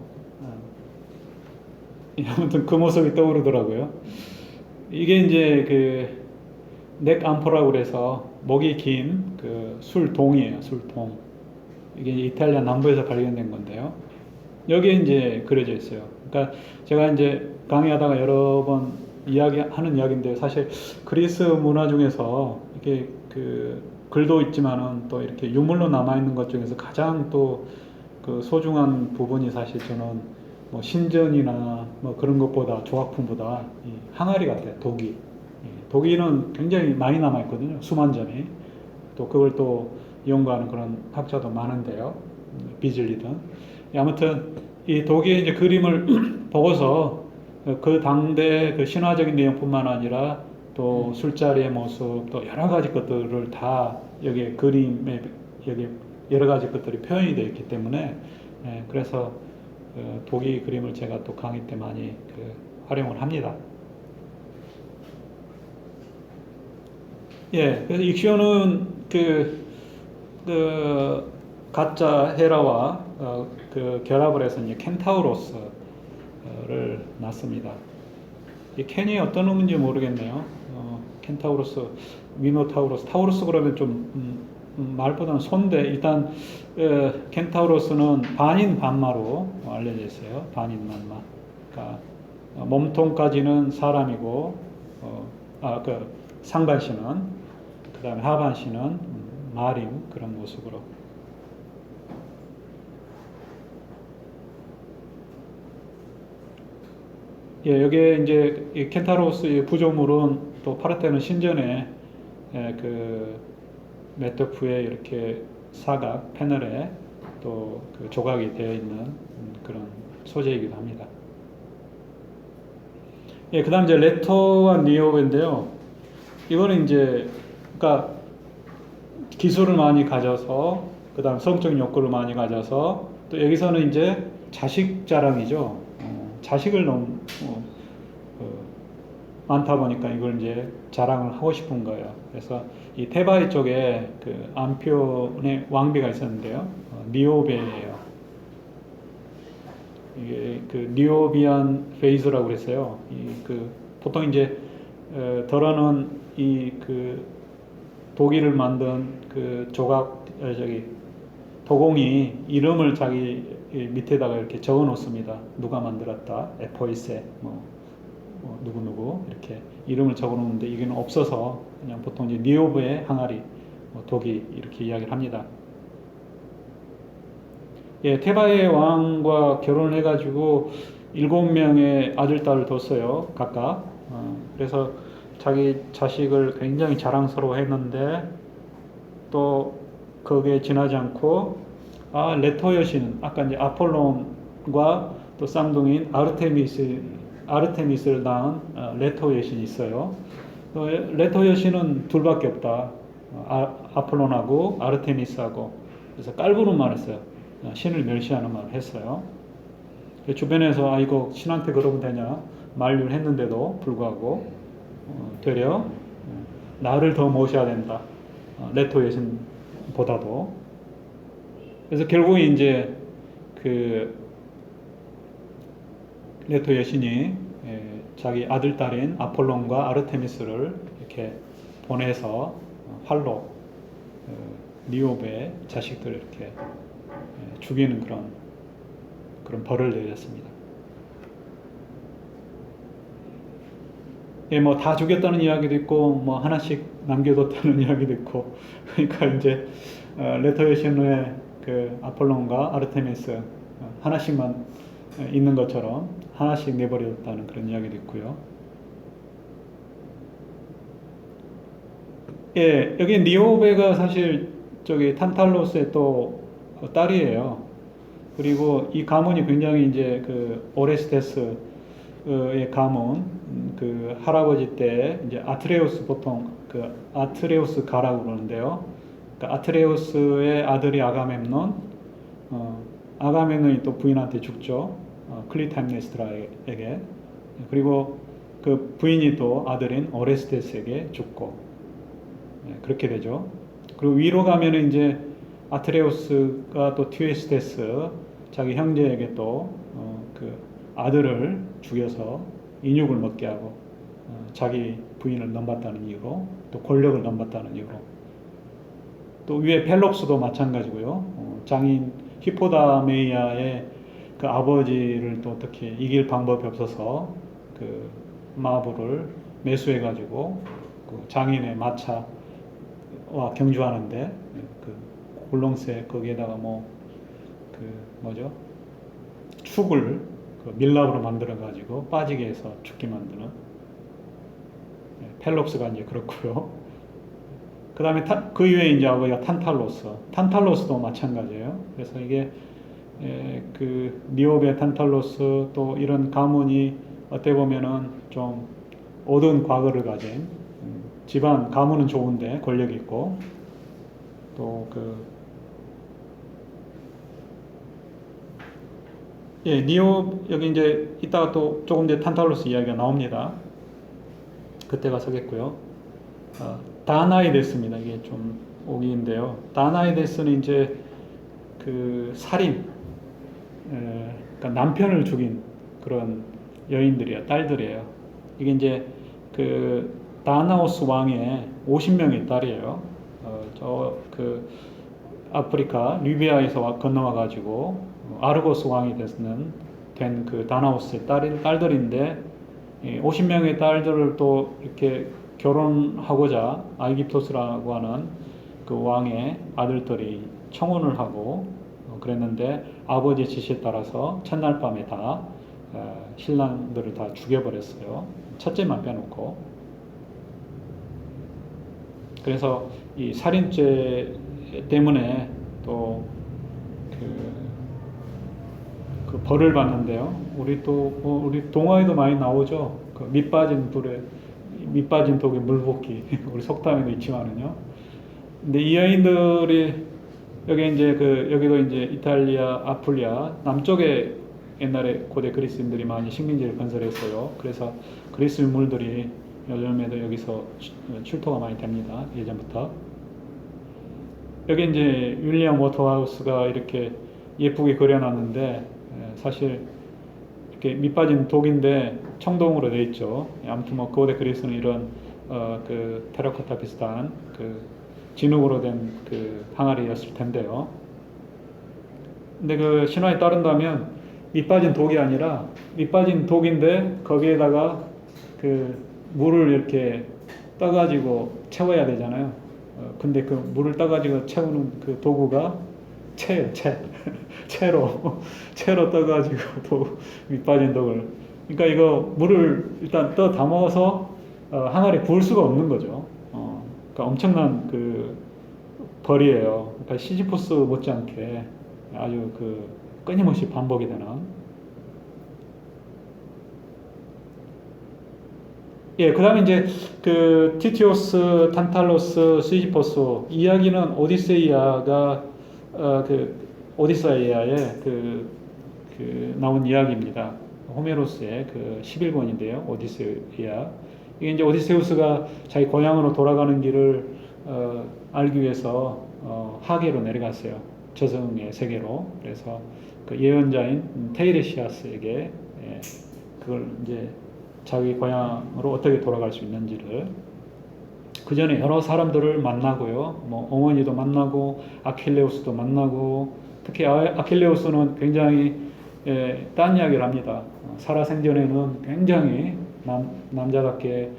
아무튼 그 모습이 떠오르더라고요. 이게 이제 그 넥 암포라고 그래서 목이 긴 그 술동이에요, 술동. 이게 이탈리아 남부에서 발견된 건데요. 여기에 이제 그려져 있어요. 그러니까 제가 이제 강의하다가 여러 번 이야기하는 이야기인데 사실 그리스 문화 중에서 이게 그 글도 있지만은 또 이렇게 유물로 남아 있는 것 중에서 가장 또 그 소중한 부분이 사실 저는 뭐 신전이나 뭐 그런 것보다 조각품보다 이 항아리 같아요. 도기. 도기는 굉장히 많이 남아 있거든요. 수만 점이. 또 그걸 또 연구하는 그런 학자도 많은데요. 비즐리든. 아무튼 이 도기의 이제 그림을 보고서 그 당대 그 신화적인 내용뿐만 아니라 또 술자리의 모습 또 여러 가지 것들을 다 여기 그림에 여기 여러 가지 것들이 표현이 되어 있기 때문에 그래서 도기 그림을 제가 또 강의 때 많이 활용을 합니다. 예, 그래서 익시온은 그 가짜 헤라와 그 결합을 해서 이제 켄타우로스를 낳습니다. 이 켄이 어떤 의미인지 모르겠네요. 켄타우로스, 미노타우로스, 타우로스 그러면 좀 말보다는 손데 일단 켄타우로스는 반인 반마로 알려져 있어요. 반인 반마. 그러니까 몸통까지는 사람이고 그 상반신은 그 다음에 하반신은 말인 그런 모습으로. 예, 여기에 이제 이 켄타로스의 구조물은 또 파르테논 신전에 그 메토프의 이렇게 사각 패널에 또 그 조각이 되어 있는 그런 소재이기도 합니다. 예, 그다음 이제 레토와 니오베인데요. 이거는 이제 그러니까 기술을 많이 가져서 그다음 성적 욕구를 많이 가져서 또 여기서는 이제 자식 자랑이죠. 자식을 너무 많다 보니까 이걸 이제 자랑을 하고 싶은 거예요. 그래서 이 테바이 쪽에 그 암표의 왕비가 있었는데요. 니오베예요. 이게 그 니오비안 페이즈라고 그랬어요. 이 그 보통 이제 더러는 이 그 도기를 만든 그 조각 저기 도공이 이름을 자기 밑에다가 이렇게 적어 놓습니다. 누가 만들었다, 에포이세, 누구누구 이렇게 이름을 적어 놓는데 이게 없어서 그냥 보통 이제 니오브의 항아리, 독이 이렇게 이야기를 합니다. 예, 테바의 왕과 결혼을 해가지고 7명의 아들, 딸을 뒀어요. 각각. 그래서 자기 자식을 굉장히 자랑스러워 했는데 또 거기에 지나지 않고 레토 여신, 아까 이제 아폴론과 또 쌍둥이인 아르테미스를 낳은 레토 여신이 있어요. 레토 여신은 둘밖에 없다. 아폴론하고 아르테미스하고. 그래서 깔보는 말 했어요. 신을 멸시하는 말을 했어요. 주변에서 이거 신한테 그러면 되냐 만류를 했는데도 불구하고 되려 나를 더 모셔야 된다. 레토 여신보다도. 그래서 결국에 이제 그 레토 여신이 자기 아들, 딸인 아폴론과 아르테미스를 이렇게 보내서 활로 니오베의 자식들을 이렇게 죽이는 그런 벌을 내렸습니다. 예, 뭐 다 죽였다는 이야기도 있고, 뭐 하나씩 남겨뒀다는 이야기도 있고, 그러니까 이제 레토 여신의 그 아폴론과 아르테미스 하나씩만 있는 것처럼 하나씩 내버렸다는 그런 이야기도 있고요. 예, 여기 니오베가 사실 저기 탄탈로스의 또 딸이에요. 그리고 이 가문이 굉장히 이제 그 오레스테스의 가문, 그 할아버지 때 이제 아트레우스 보통 그 아트레우스 가라고 그러는데요. 그러니까 아트레우스의 아들이 아가멤논, 아가멤논이 또 부인한테 죽죠. 클리탐네스트라에게. 그리고 그 부인이 또 아들인 오레스테스에게 죽고, 그렇게 되죠. 그리고 위로 가면은 이제 아트레우스가 또 티에스테스 자기 형제에게 또 그 아들을 죽여서 인육을 먹게 하고 자기 부인을 넘봤다는 이유로 또 권력을 넘봤다는 이유로 또 위에 펠롭스도 마찬가지고요. 장인 히포다메이아의 그 아버지를 또 어떻게 이길 방법이 없어서 그 마부를 매수해 가지고 그 장인의 마차와 경주하는데 그 굴렁쇠 거기에다가 축을 그 밀랍으로 만들어 가지고 빠지게 해서 죽게 만드는 펠롭스가 이제 그렇고요. 그 다음에 그 이외에 이제 아버지가 탄탈로스도 마찬가지예요. 그래서 이게 그 니오베, 탄탈로스 또 이런 가문이 어떻게 보면은 좀 어두운 과거를 가진 집안 가문은 좋은데 권력이 있고 또 여기 이제 이따가 또 조금 뒤에 탄탈로스 이야기가 나옵니다. 그때가 서겠고요. 다나이데스입니다. 이게 좀 오기인데요. 다나이데스는 이제 그 살인, 그러니까 남편을 죽인 그런 여인들이에요. 딸들이에요. 이게 이제 그 다나오스 왕의 50명의 딸이에요. 그 아프리카 리비아에서 건너와 가지고 아르고스 왕이 된 그 다나오스의 딸들인데 50명의 딸들을 또 이렇게 결혼하고자 아이깁토스라고 하는 그 왕의 아들들이 청혼을 하고 그랬는데 아버지의 지시에 따라서 첫날 밤에 다 신랑들을 다 죽여버렸어요. 첫째만 빼놓고. 그래서 이 살인죄 때문에 또 그 벌을 받는데요. 우리 동화에도 많이 나오죠. 그 밑 빠진 독에 물 붓기. 우리 속담에도 있지만은요. 근데 이 여인들이 여기도 이제 이탈리아, 아풀리아 남쪽에 옛날에 고대 그리스인들이 많이 식민지를 건설했어요. 그래서 그리스 인물들이 요즘에도 여기서 출토가 많이 됩니다. 예전부터. 여기 이제 윌리엄 워터하우스가 이렇게 예쁘게 그려놨는데 사실 이렇게 밑빠진 독인데 청동으로 되어 있죠. 아무튼 뭐 고대 그리스는 이런 그 테라코타 비슷한 그 진흙으로 된 그 항아리였을 텐데요. 근데 그 신화에 따른다면 밑빠진 독이 아니라 밑빠진 독인데 거기에다가 그 물을 이렇게 떠가지고 채워야 되잖아요. 근데 그 물을 떠가지고 채우는 그 도구가 채예요, 채. 채로 떠가지고 밑빠진 독을. 그러니까 이거 물을 일단 떠 담아서 항아리에 부을 수가 없는 거죠. 그러니까 엄청난 그 벌이에요. 그러니까 시지포스 못지않게 아주 그 끊임없이 반복이 되는. 예, 그 다음에 이제 그 티티오스, 탄탈로스, 시지포스 이야기는 오디세이아의 나온 이야기입니다. 호메로스의 그 11권인데요. 오디세이아. 이게 이제 오디세우스가 자기 고향으로 돌아가는 길을 알기 위해서 하계로 내려갔어요. 저승의 세계로. 그래서 그 예언자인 테이레시아스에게 그걸 이제 자기 고향으로 어떻게 돌아갈 수 있는지를 그 전에 여러 사람들을 만나고요. 뭐 어머니도 만나고 아킬레우스도 만나고 특히 아킬레우스는 굉장히 딴 이야기를 합니다. 살아생전에는 굉장히 남자답게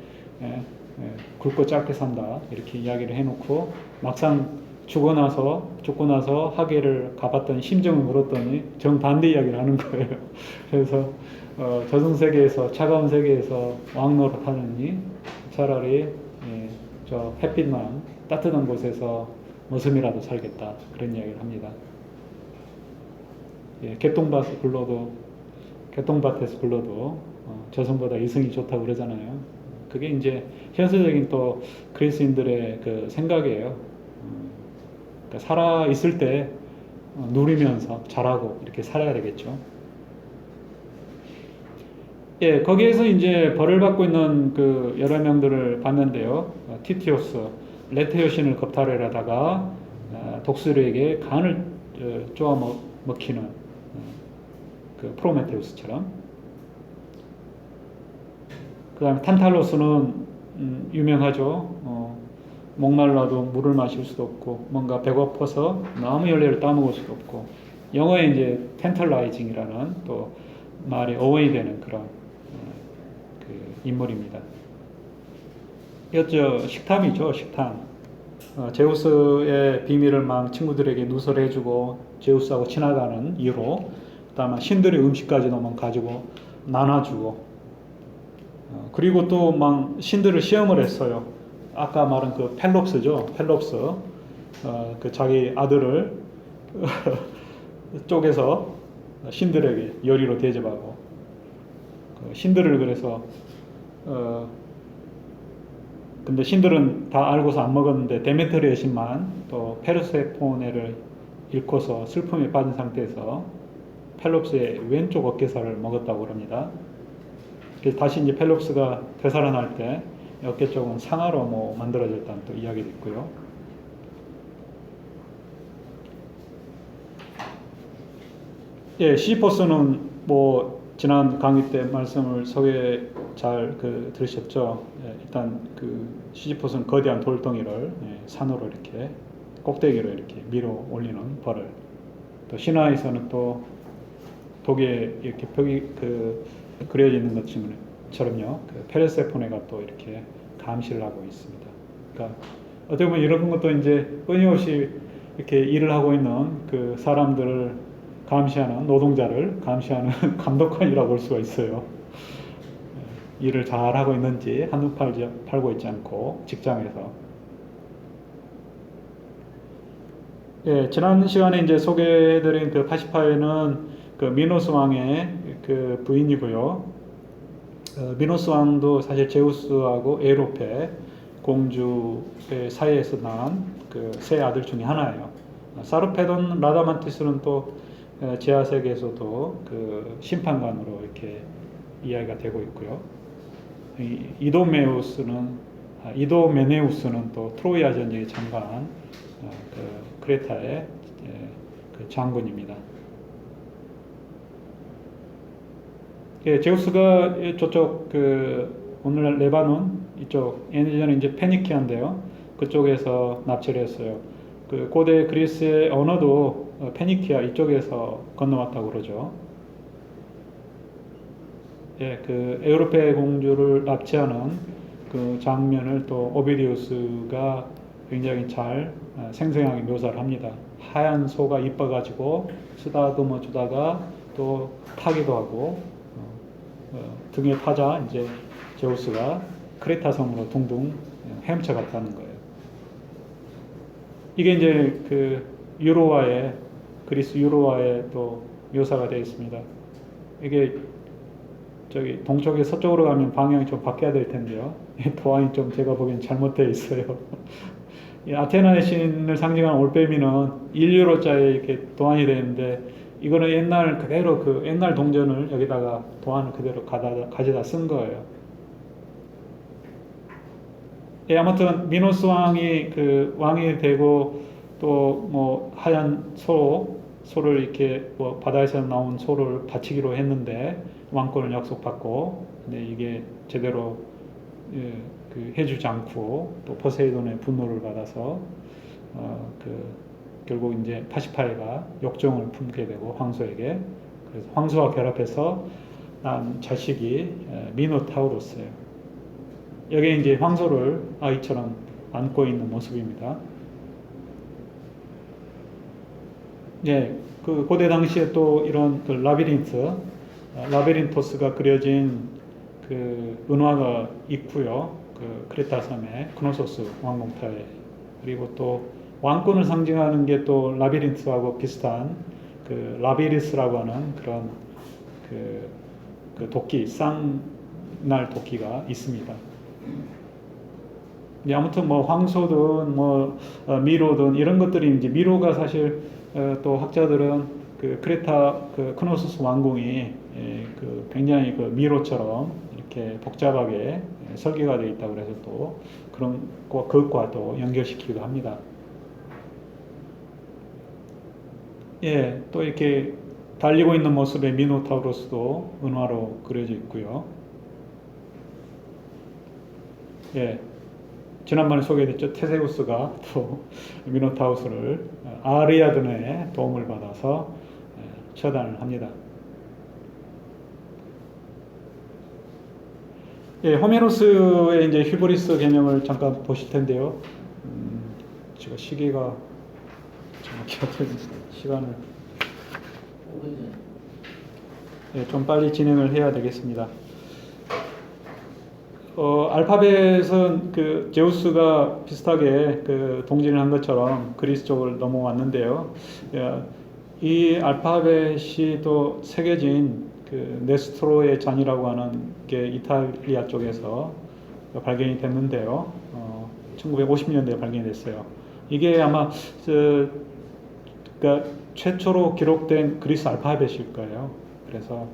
굵고 짧게 산다 이렇게 이야기를 해놓고 막상 죽고 나서 하계를 가봤더니 심정을 물었더니 정반대 이야기를 하는 거예요. 그래서 저승세계에서 차가운 세계에서 왕노릇 하느니 차라리 저 햇빛만 따뜻한 곳에서 머슴이라도 살겠다 그런 이야기를 합니다. 개똥밭에서 굴러도 저승보다 이승이 좋다고 그러잖아요. 그게 이제 현실적인 또 그리스인들의 그 생각이에요. 그러니까 살아 있을 때 누리면서 잘하고 이렇게 살아야 되겠죠. 예, 거기에서 이제 벌을 받고 있는 그 여러 명들을 봤는데요. 티티오스, 레테 여신을 겁탈하려다가 독수리에게 간을 쪼아 먹히는 그 프로메테우스처럼. 그 다음에 탄탈로스는 유명하죠. 목말라도 물을 마실 수도 없고 뭔가 배고파서 나무 열매를 따먹을 수도 없고 영어에 이제 텐털라이징이라는 또 말의 어원이 되는 그런 그 인물입니다. 이것저 식탐이죠, 식탐. 제우스의 비밀을 막 친구들에게 누설해주고 제우스하고 친하다는 이유로 그다음에 신들의 음식까지도 막 가지고 나눠주고 그리고 또 막 신들을 시험을 했어요. 아까 말한 그 펠롭스죠, 펠롭스. 그 자기 아들을 쪼개서 신들에게 요리로 대접하고 신들을 그래서 근데 신들은 다 알고서 안 먹었는데 데메트리 여신만 또 페르세포네를 잃고서 슬픔에 빠진 상태에서 펠롭스의 왼쪽 어깨살을 먹었다고 합니다. 그래서 다시 이제 펠롭스가 되살아날 때 어깨 쪽은 상아로 뭐 만들어졌다는 또 이야기도 있고요. 예, 시지포스는 뭐 지난 강의 때 말씀을 소개 잘 들으셨죠. 예, 일단 그 시지포스는 거대한 돌덩이를 산으로 이렇게 꼭대기로 이렇게 밀어 올리는 벌을, 또 신화에서는 또 독에 이렇게 벽이 그려져 있는 것처럼요. 그 페르세포네가 또 이렇게 감시를 하고 있습니다. 그러니까 어떻게 보면 이런 것도 이제 끊임없이 이렇게 일을 하고 있는 그 사람들을 감시하는 노동자를 감시하는 감독관이라고 볼 수가 있어요. 일을 잘 하고 있는지 한눈 팔고 있지 않고 직장에서. 예, 지난 시간에 이제 소개해드린 그 파시파에는 그 미노스 왕의 그 부인이고요. 미노스 왕도 사실 제우스하고 에우로페 공주의 사이에서 낳은 그 세 아들 중에 하나예요. 사르페돈 라다만티스는 또 지하 세계에서도 그 심판관으로 이렇게 이야기가 되고 있고요. 이도메네우스는 또 트로이아 전쟁에 참가한 그 크레타의 그 장군입니다. 예, 제우스가 저쪽 그 오늘날 레바논 이쪽 예전에 이제 페니키아인데요. 그쪽에서 납치를 했어요. 그 고대 그리스의 언어도 페니키아 이쪽에서 건너왔다고 그러죠. 예, 그 에우로페 공주를 납치하는 그 장면을 또 오비디우스가 굉장히 잘 생생하게 묘사를 합니다. 하얀 소가 이뻐가지고 쓰다듬어 주다가 또 타기도 하고 등에 타자 이제 제우스가 크레타 섬으로 둥둥 헤엄쳐 갔다는 거예요. 이게 이제 그 유로화에 그리스 유로화에 또 묘사가 되어 있습니다. 이게 저기 동쪽에 서쪽으로 가면 방향이 좀 바뀌어야 될 텐데요. 도안이 좀 제가 보기엔 잘못되어 있어요. 아테나의 신을 상징하는 올빼미는 1유로짜리 이렇게 도안이 되는데 이거는 옛날 그대로 그 옛날 동전을 여기다가 도안을 그대로 가져다 쓴 거예요. 예, 아무튼 미노스 왕이 그 왕이 되고 또 뭐 하얀 소를 이렇게 뭐 바다에서 나온 소를 바치기로 했는데 왕권을 약속받고 근데 이게 제대로 그 해주지 않고 또 포세이돈의 분노를 받아서 그 결국 이제 파시파에가 역정을 품게 되고 황소에게 그래서 황소와 결합해서 난 자식이 미노타우로스예요. 여기 이제 황소를 아이처럼 안고 있는 모습입니다. 예, 그 고대 당시에 또 이런 그 라비린토스가 그려진 그 은화가 있고요. 그 크레타 섬에 크노소스 왕궁터에 그리고 또 왕권을 상징하는 게 또 라비린트하고 비슷한 그 라비리스라고 하는 그런 그 도끼 쌍날 도끼가 있습니다. 아무튼 뭐 황소든 뭐 미로든 이런 것들이 이제 미로가 사실 또 학자들은 그 크레타 그 크노소스 왕궁이 그 굉장히 그 미로처럼 이렇게 복잡하게 설계가 되어 있다고 그래서 또 그런 그것과 또 연결시키기도 합니다. 예, 또 이렇게 달리고 있는 모습의 미노타우로스도 은화로 그려져 있고요. 예, 지난번에 소개됐죠. 테세우스가 또 미노타우스를 아리아드네의 도움을 받아서 처단을 합니다. 예, 호메로스의 이제 휴브리스 개념을 잠깐 보실 텐데요. 제가 시계가 정확히 어떻게 시간을 예, 좀 빨리 진행을 해야 되겠습니다. 알파벳은 그 제우스가 비슷하게 그 동진을 한 것처럼 그리스 쪽을 넘어왔는데요. 이 알파벳이 또 새겨진 그 네스토로의 잔이라고 하는 게 이탈리아 쪽에서 발견이 됐는데요. 1950년대에 발견이 됐어요. 이게 아마 그러니까 최초로 기록된 그리스 알파벳일 거예요. 그래서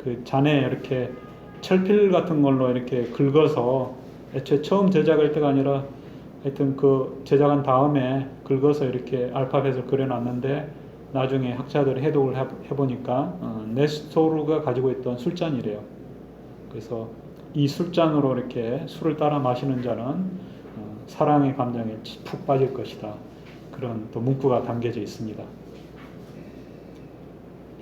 그 잔에 이렇게 철필 같은 걸로 이렇게 긁어서 애초에 처음 제작할 때가 아니라 하여튼 그 제작한 다음에 긁어서 이렇게 알파벳을 그려놨는데 나중에 학자들이 해독을 해보니까 네스토르가 가지고 있던 술잔이래요. 그래서 이 술잔으로 이렇게 술을 따라 마시는 자는 사랑의 감정에 푹 빠질 것이다. 그런 또 문구가 담겨져 있습니다.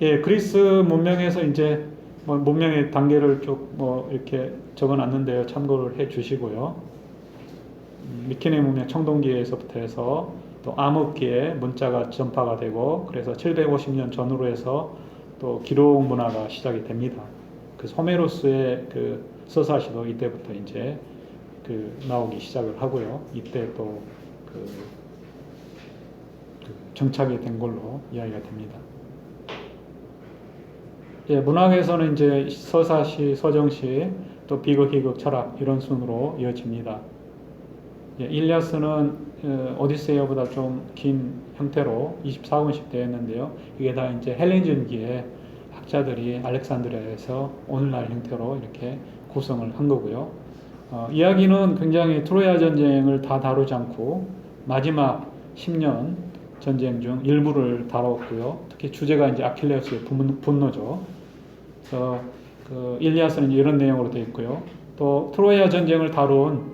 예, 그리스 문명에서 이제 뭐 문명의 단계를 쭉 뭐 이렇게 적어놨는데요. 참고를 해 주시고요. 미케네 문명 청동기에서부터 해서 또 암흑기에 문자가 전파가 되고 그래서 750년 전후로 해서 또 기록 문화가 시작이 됩니다. 그 호메로스의 그 서사시도 이때부터 이제 그 나오기 시작을 하고요. 이때 또 그 정착이 된 걸로 이야기가 됩니다. 예, 문학에서는 이제 서사시, 서정시, 또 비극, 희극, 철학 이런 순으로 이어집니다. 예, 일리아스는 오디세이어보다 좀 긴 형태로 24권씩 되었는데요. 이게 다 이제 헬레니즘기에 학자들이 알렉산드리아에서 오늘날 형태로 이렇게 구성을 한 거고요. 이야기는 굉장히 트로야 전쟁을 다 다루지 않고 마지막 10년 전쟁 중 일부를 다뤘고요. 특히 주제가 이제 아킬레우스의 분노죠. 그래서 그 일리아스는 이런 내용으로 되어 있고요. 또 트로야 전쟁을 다룬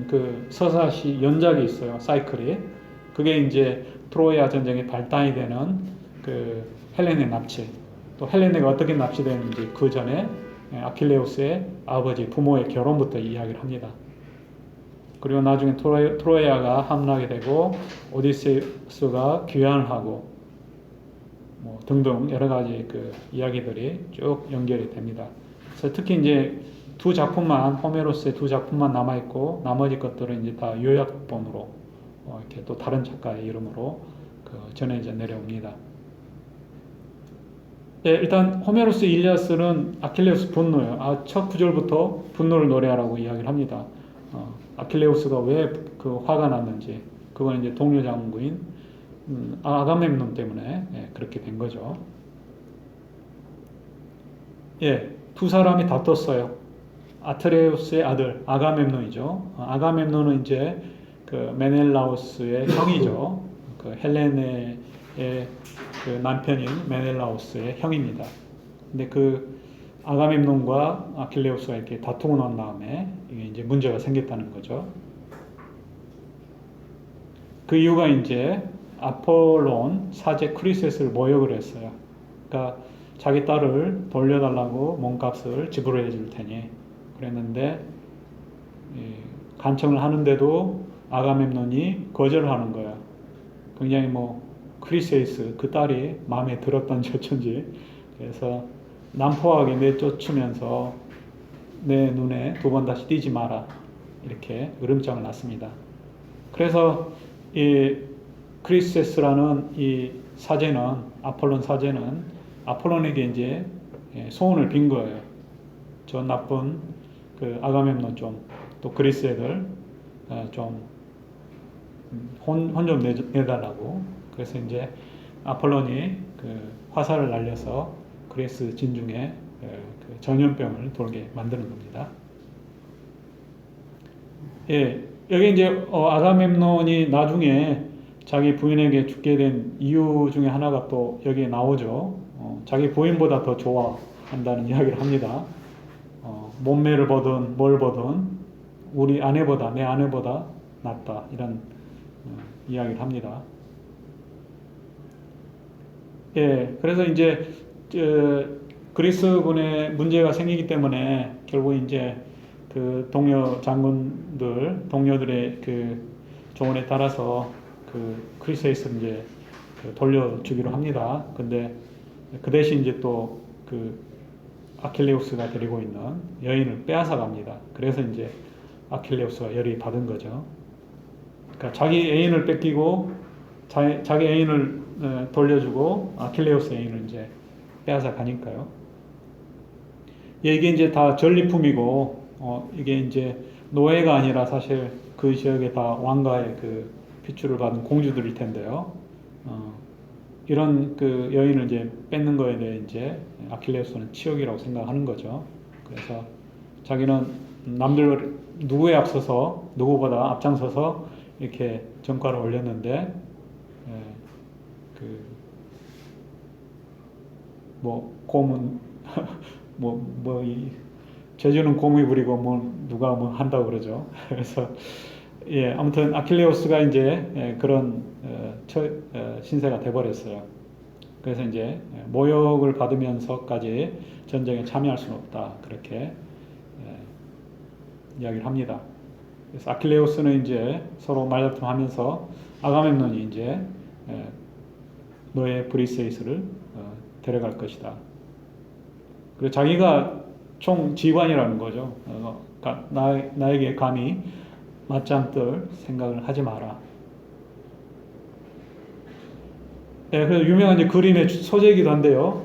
그 서사시 연작이 있어요. 사이클이. 그게 이제 트로야 전쟁의 발단이 되는 그 헬레네 납치. 또 헬레네가 어떻게 납치되는지 그 전에 아킬레우스의 아버지 부모의 결혼부터 이야기를 합니다. 그리고 나중에 트로야가 함락이 되고 오디세우스가 귀환을 하고 뭐 등등 여러 가지 그 이야기들이 쭉 연결이 됩니다. 그래서 특히 이제 두 작품만 호메로스의 두 작품만 남아 있고 나머지 것들은 이제 다 요약본으로 이렇게 또 다른 작가의 이름으로 그 전해져 내려옵니다. 예, 일단 호메로스 일리아스는 아킬레우스 분노예요. 첫 구절부터 분노를 노래하라고 이야기를 합니다. 아킬레우스가 왜 그 화가 났는지 그건 이제 동료 장군인 아가멤논 때문에 그렇게 된 거죠. 예, 두 사람이 다퉜어요. 아트레우스의 아들 아가멤논이죠. 아가멤논은 이제 그 메넬라우스의 형이죠. 그 헬레네의 그 남편인 메넬라우스의 형입니다. 근데 그 아가멤논과 아킬레우스가 이렇게 다투고 난 다음에 이게 이제 문제가 생겼다는 거죠. 그 이유가 이제 아폴론 사제 크리세스를 모욕을 했어요. 그러니까 자기 딸을 돌려달라고 몸값을 지불해 줄 테니 그랬는데 간청을 하는데도 아가멤논이 거절을 하는 거예요. 굉장히 뭐 크리세이스 그 딸이 마음에 들었던지 어쩐지 그래서 난포하게 내쫓으면서 내 눈에 두 번 다시 띄지 마라 이렇게 으름장을 놨습니다. 그래서 이 크리세스라는 이 사제는 아폴론 사제는 아폴론에게 이제 소원을 빈 거예요. 저 나쁜 그 아가멤논 좀 또 그리스 애들 좀 혼 좀 내달라고. 그래서 이제 아폴론이 그 화살을 날려서 그리스 진중에 그 전염병을 돌게 만드는 겁니다. 예, 여기 이제 아가멤논이 나중에 자기 부인에게 죽게 된 이유 중에 하나가 또 여기에 나오죠. 자기 부인보다 더 좋아한다는 이야기를 합니다. 몸매를 보든 뭘 보든 우리 아내보다 내 아내보다 낫다 이런 이야기를 합니다. 예, 그래서 이제 그리스군에 문제가 생기기 때문에 결국 이제 그 동료 장군들, 동료들의 그 조언에 따라서 그 크리세이스를 이제 돌려주기로 합니다. 근데 그 대신 이제 또 그 아킬레우스가 데리고 있는 여인을 빼앗아 갑니다. 그래서 이제 아킬레우스가 열이 받은 거죠. 그러니까 자기 애인을 뺏기고 자기 애인을 돌려주고 아킬레우스 애인을 이제 빼앗아 가니까요. 이게 이제 다 전리품이고 이게 이제 노예가 아니라 사실 그 지역에 다 왕가의 그 핏줄을 받은 공주들일 텐데요. 이런 그 여인을 이제 뺏는 거에 대해 이제 아킬레우스는 치욕이라고 생각하는 거죠. 그래서 자기는 남들 누구에 앞서서 누구보다 앞장서서 이렇게 전과를 올렸는데 뭐 곰은 이 제주는 곰이 부리고 뭐 누가 뭐 한다고 그러죠. 그래서 예, 아무튼 아킬레우스가 이제 그런 신세가 돼버렸어요. 그래서 이제 모욕을 받으면서까지 전쟁에 참여할 수는 없다. 그렇게 이야기를 합니다. 그래서 아킬레우스는 이제 서로 말다툼하면서 아가멤논이 이제 너의 브리세이스를 데려갈 것이다. 그리고 자기가 총지휘관이라는 거죠. 나에게 감히 맞짱 뜰 생각을 하지 마라. 그래서 유명한 이제 그림의 소재이기도 한데요.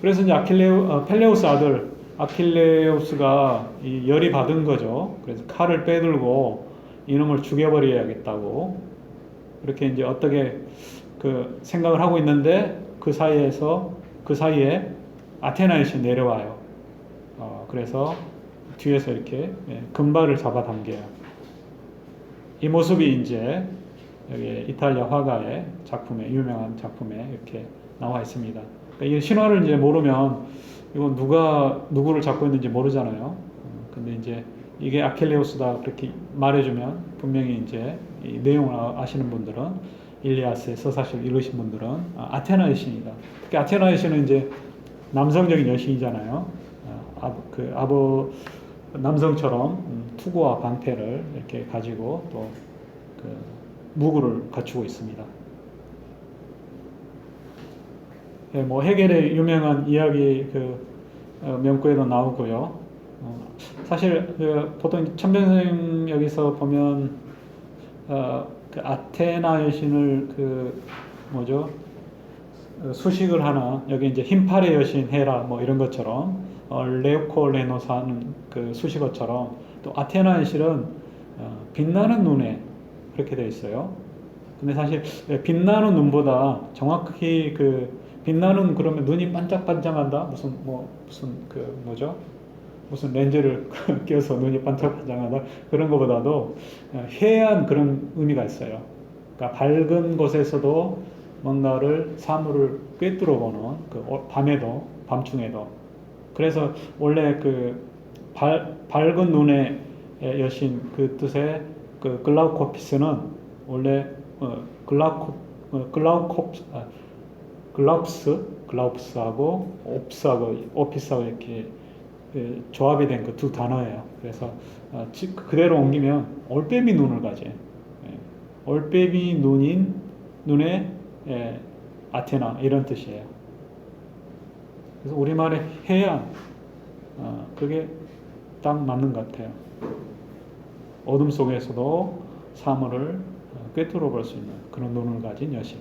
그래서 이제 펠레우스 아들 아킬레우스가 이 열이 받은 거죠. 그래서 칼을 빼들고 이놈을 죽여버려야겠다고 그렇게 이제 어떻게 그 생각을 하고 있는데 그 사이에 아테나이시 내려와요. 그래서 뒤에서 이렇게 금발을 잡아당겨요. 이 모습이 이제 여기 이탈리아 화가의 작품에 유명한 작품에 이렇게 나와 있습니다. 그러니까 이 신화를 이제 모르면 이건 누구를 잡고 있는지 모르잖아요. 근데 이제 이게 아킬레우스다 그렇게 말해주면 분명히 이제 이 내용을 아시는 분들은 일리아스의 서사시를 읽으신 분들은 아테나 여신이다. 특히 아테나 여신은 이제 남성적인 여신이잖아요. 남성처럼 투구와 방패를 이렇게 가지고 또 그 무구를 갖추고 있습니다. 뭐 해겔의 유명한 이야기 명구에도 나오고요. 사실 보통 천변선생 여기서 보면 그 아테나 여신을 수식을 하나 여기 이제 흰팔의 여신 헤라 뭐 이런 것처럼 레오콜레노사 하는 그 수식어처럼 또 아테나 여신은 빛나는 눈에 그렇게 되어 있어요. 근데 사실 빛나는 눈보다 정확히 빛나는 그러면 눈이 반짝반짝한다 무슨 렌즈를 껴서 눈이 반짝반짝하다 그런 것보다도 해안 그런 의미가 있어요. 그러니까 밝은 곳에서도 뭔가를 사물을 꿰뚫어 보는 밤에도 밤중에도 그래서 원래 밝은 눈의 여신 그 뜻의 글라우코피스는 원래 글라우프스하고 오피스하고 이렇게 조합이 된 그 두 단어예요. 그래서 그대로 옮기면 올빼미 눈을 가진 올빼미 눈의 아테나 이런 뜻이에요. 그래서 우리말의 해안 그게 딱 맞는 것 같아요. 어둠 속에서도 사물을 꿰뚫어 볼 수 있는 그런 눈을 가진 여신.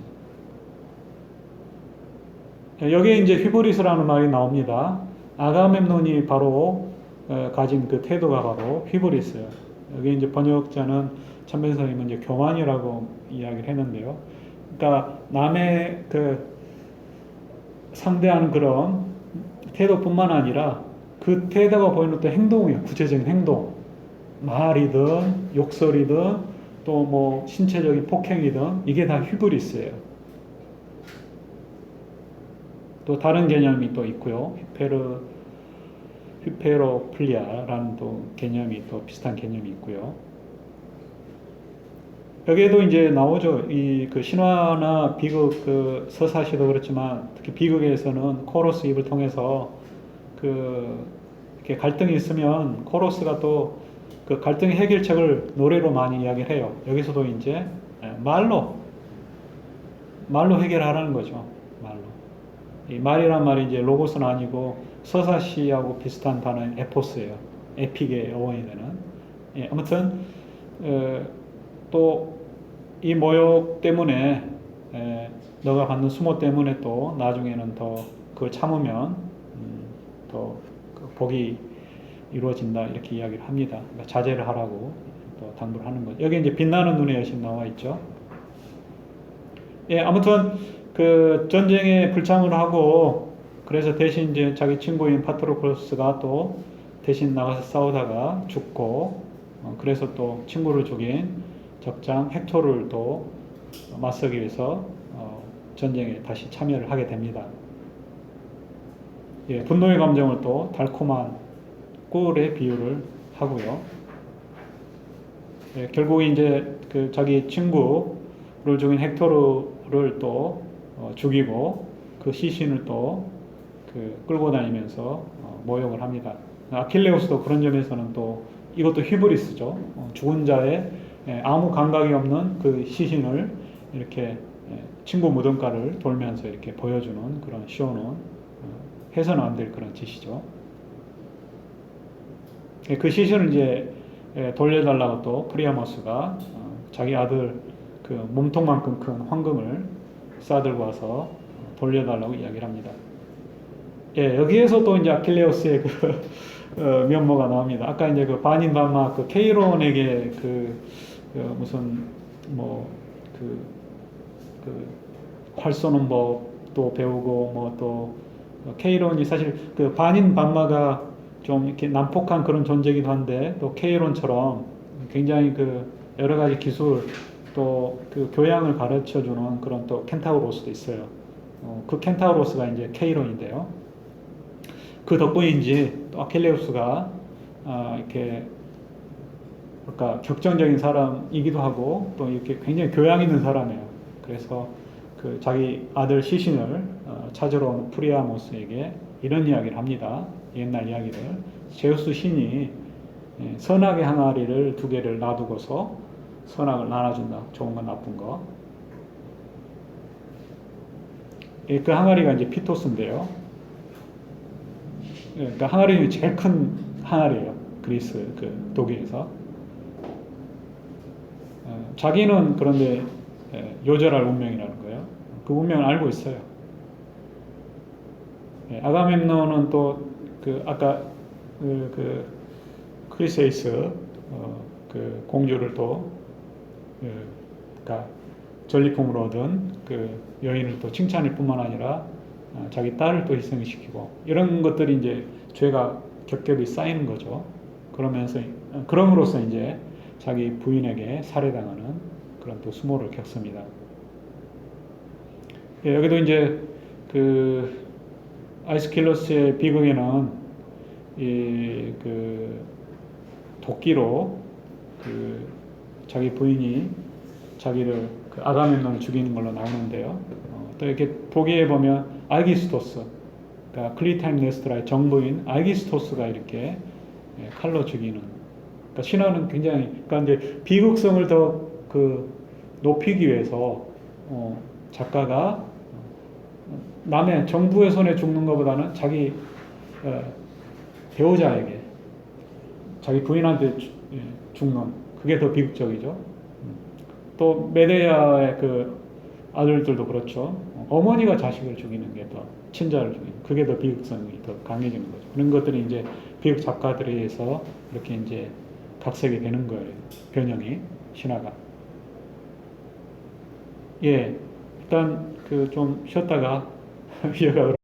여기에 이제 휘브리스라는 말이 나옵니다. 아가멤논이 바로 가진 그 태도가 바로 휘브리스예요. 여기 이제 번역자는 천변선생님은 이제 교만이라고 이야기를 했는데요. 그러니까 남의 상대하는 그런 태도뿐만 아니라 그 태도가 보이는 또 행동이에요. 구체적인 행동. 말이든 욕설이든 또 뭐 신체적인 폭행이든 이게 다 휘브리스예요. 또 다른 개념이 또 있고요. 휘페로플리아라는 또 개념이 또 비슷한 개념이 있고요. 여기에도 이제 나오죠. 그 신화나 비극 서사시도 그렇지만 특히 비극에서는 코러스 입을 통해서 이렇게 갈등이 있으면 코러스가 또 그 갈등의 해결책을 노래로 많이 이야기를 해요. 여기서도 이제 말로 해결하라는 거죠. 말로. 이 말이란 말이 이제 로고스는 아니고 서사시하고 비슷한 단어인 에포스예요. 에픽의 어원이 되는. 아무튼 또 이 모욕 때문에 너가 받는 수모 때문에 또 나중에는 더 그걸 참으면 더 복이 이루어진다 이렇게 이야기를 합니다. 그러니까 자제를 하라고 또 당부를 하는 거죠. 여기 이제 빛나는 눈의 여신 나와 있죠. 아무튼 그 전쟁에 불참을 하고 그래서 대신 이제 자기 친구인 파트로클로스가 또 대신 나가서 싸우다가 죽고 그래서 또 친구를 죽인 적장 헥토를 또 맞서기 위해서 전쟁에 다시 참여를 하게 됩니다. 분노의 감정을 또 달콤한 꿀에 비유를 하고요. 결국 이제 자기 친구를 죽인 헥토르를 또 죽이고 그 시신을 또 끌고 다니면서 모욕을 합니다. 아킬레우스도 그런 점에서는 또 이것도 히브리스죠. 죽은 자의 아무 감각이 없는 그 시신을 이렇게 친구 무덤가를 돌면서 이렇게 보여주는 그런 쇼는 해서는 안 될 그런 짓이죠. 그 시신을 이제 돌려달라고 또 프리아모스가 자기 아들 그 몸통만큼 큰 황금을 싸들고 와서 돌려달라고 이야기를 합니다. 예, 여기에서 또 이제 아킬레우스의 그 면모가 나옵니다. 아까 이제 그 반인반마 그 케이론에게 무슨 뭐 활 쏘는 법도 배우고 뭐 또 케이론이 사실 그 반인반마가 좀 이렇게 난폭한 그런 존재이기도 한데 또 케이론처럼 굉장히 그 여러 가지 기술 또 그 교양을 가르쳐 주는 그런 또 켄타우로스도 있어요. 그 켄타우로스가 이제 케이론인데요. 그 덕분인지 또 아킬레우스가 이렇게 그러니까 격정적인 사람이기도 하고 또 이렇게 굉장히 교양 있는 사람이에요. 그래서 그 자기 아들 시신을 찾으러 온 프리아모스에게 이런 이야기를 합니다. 옛날 이야기를. 제우스 신이 선악의 항아리를 2개를 놔두고서 선악을 나눠준다. 좋은 건 나쁜 거. 그 항아리가 이제 피토스인데요. 그러니까 항아리는 제일 큰 항아리예요. 그리스, 그 독일에서. 자기는 그런데 요절할 운명이라는 거예요. 그 운명을 알고 있어요. 아가멤논은 또 그 아까 그 크리세이스 그 공주를 또 그러니까 전리품으로 얻은 그 여인을 또 칭찬할 뿐만 아니라 자기 딸을 또 희생시키고 이런 것들이 이제 죄가 겹겹이 쌓이는 거죠. 그럼으로써 이제 자기 부인에게 살해당하는 그런 또 수모를 겪습니다. 예, 여기도 이제 그 아이스킬러스의 비극에는 그 도끼로 그 자기 부인이 자기를 그 아가멤논을 죽이는 걸로 나오는데요. 또 이렇게 보기에 보면 알기스토스, 그러니까 클리타임네스트라의 정부인 알기스토스가 이렇게 칼로 죽이는. 그러니까 신화는 굉장히 그러니까 이제 비극성을 더 그 높이기 위해서 작가가 남의 정부의 손에 죽는 것보다는 자기 배우자에게 자기 부인한테 죽는 그게 더 비극적이죠. 또 메데아의 그 아들들도 그렇죠. 어머니가 자식을 죽이는 게 더 친자를 죽이는 그게 더 비극성이 더 강해지는 거죠. 그런 것들이 이제 비극 작가들에 의해서 이렇게 이제 각색이 되는 거예요. 변형이 신화가. 예, 일단 그 좀 쉬었다가 이어가.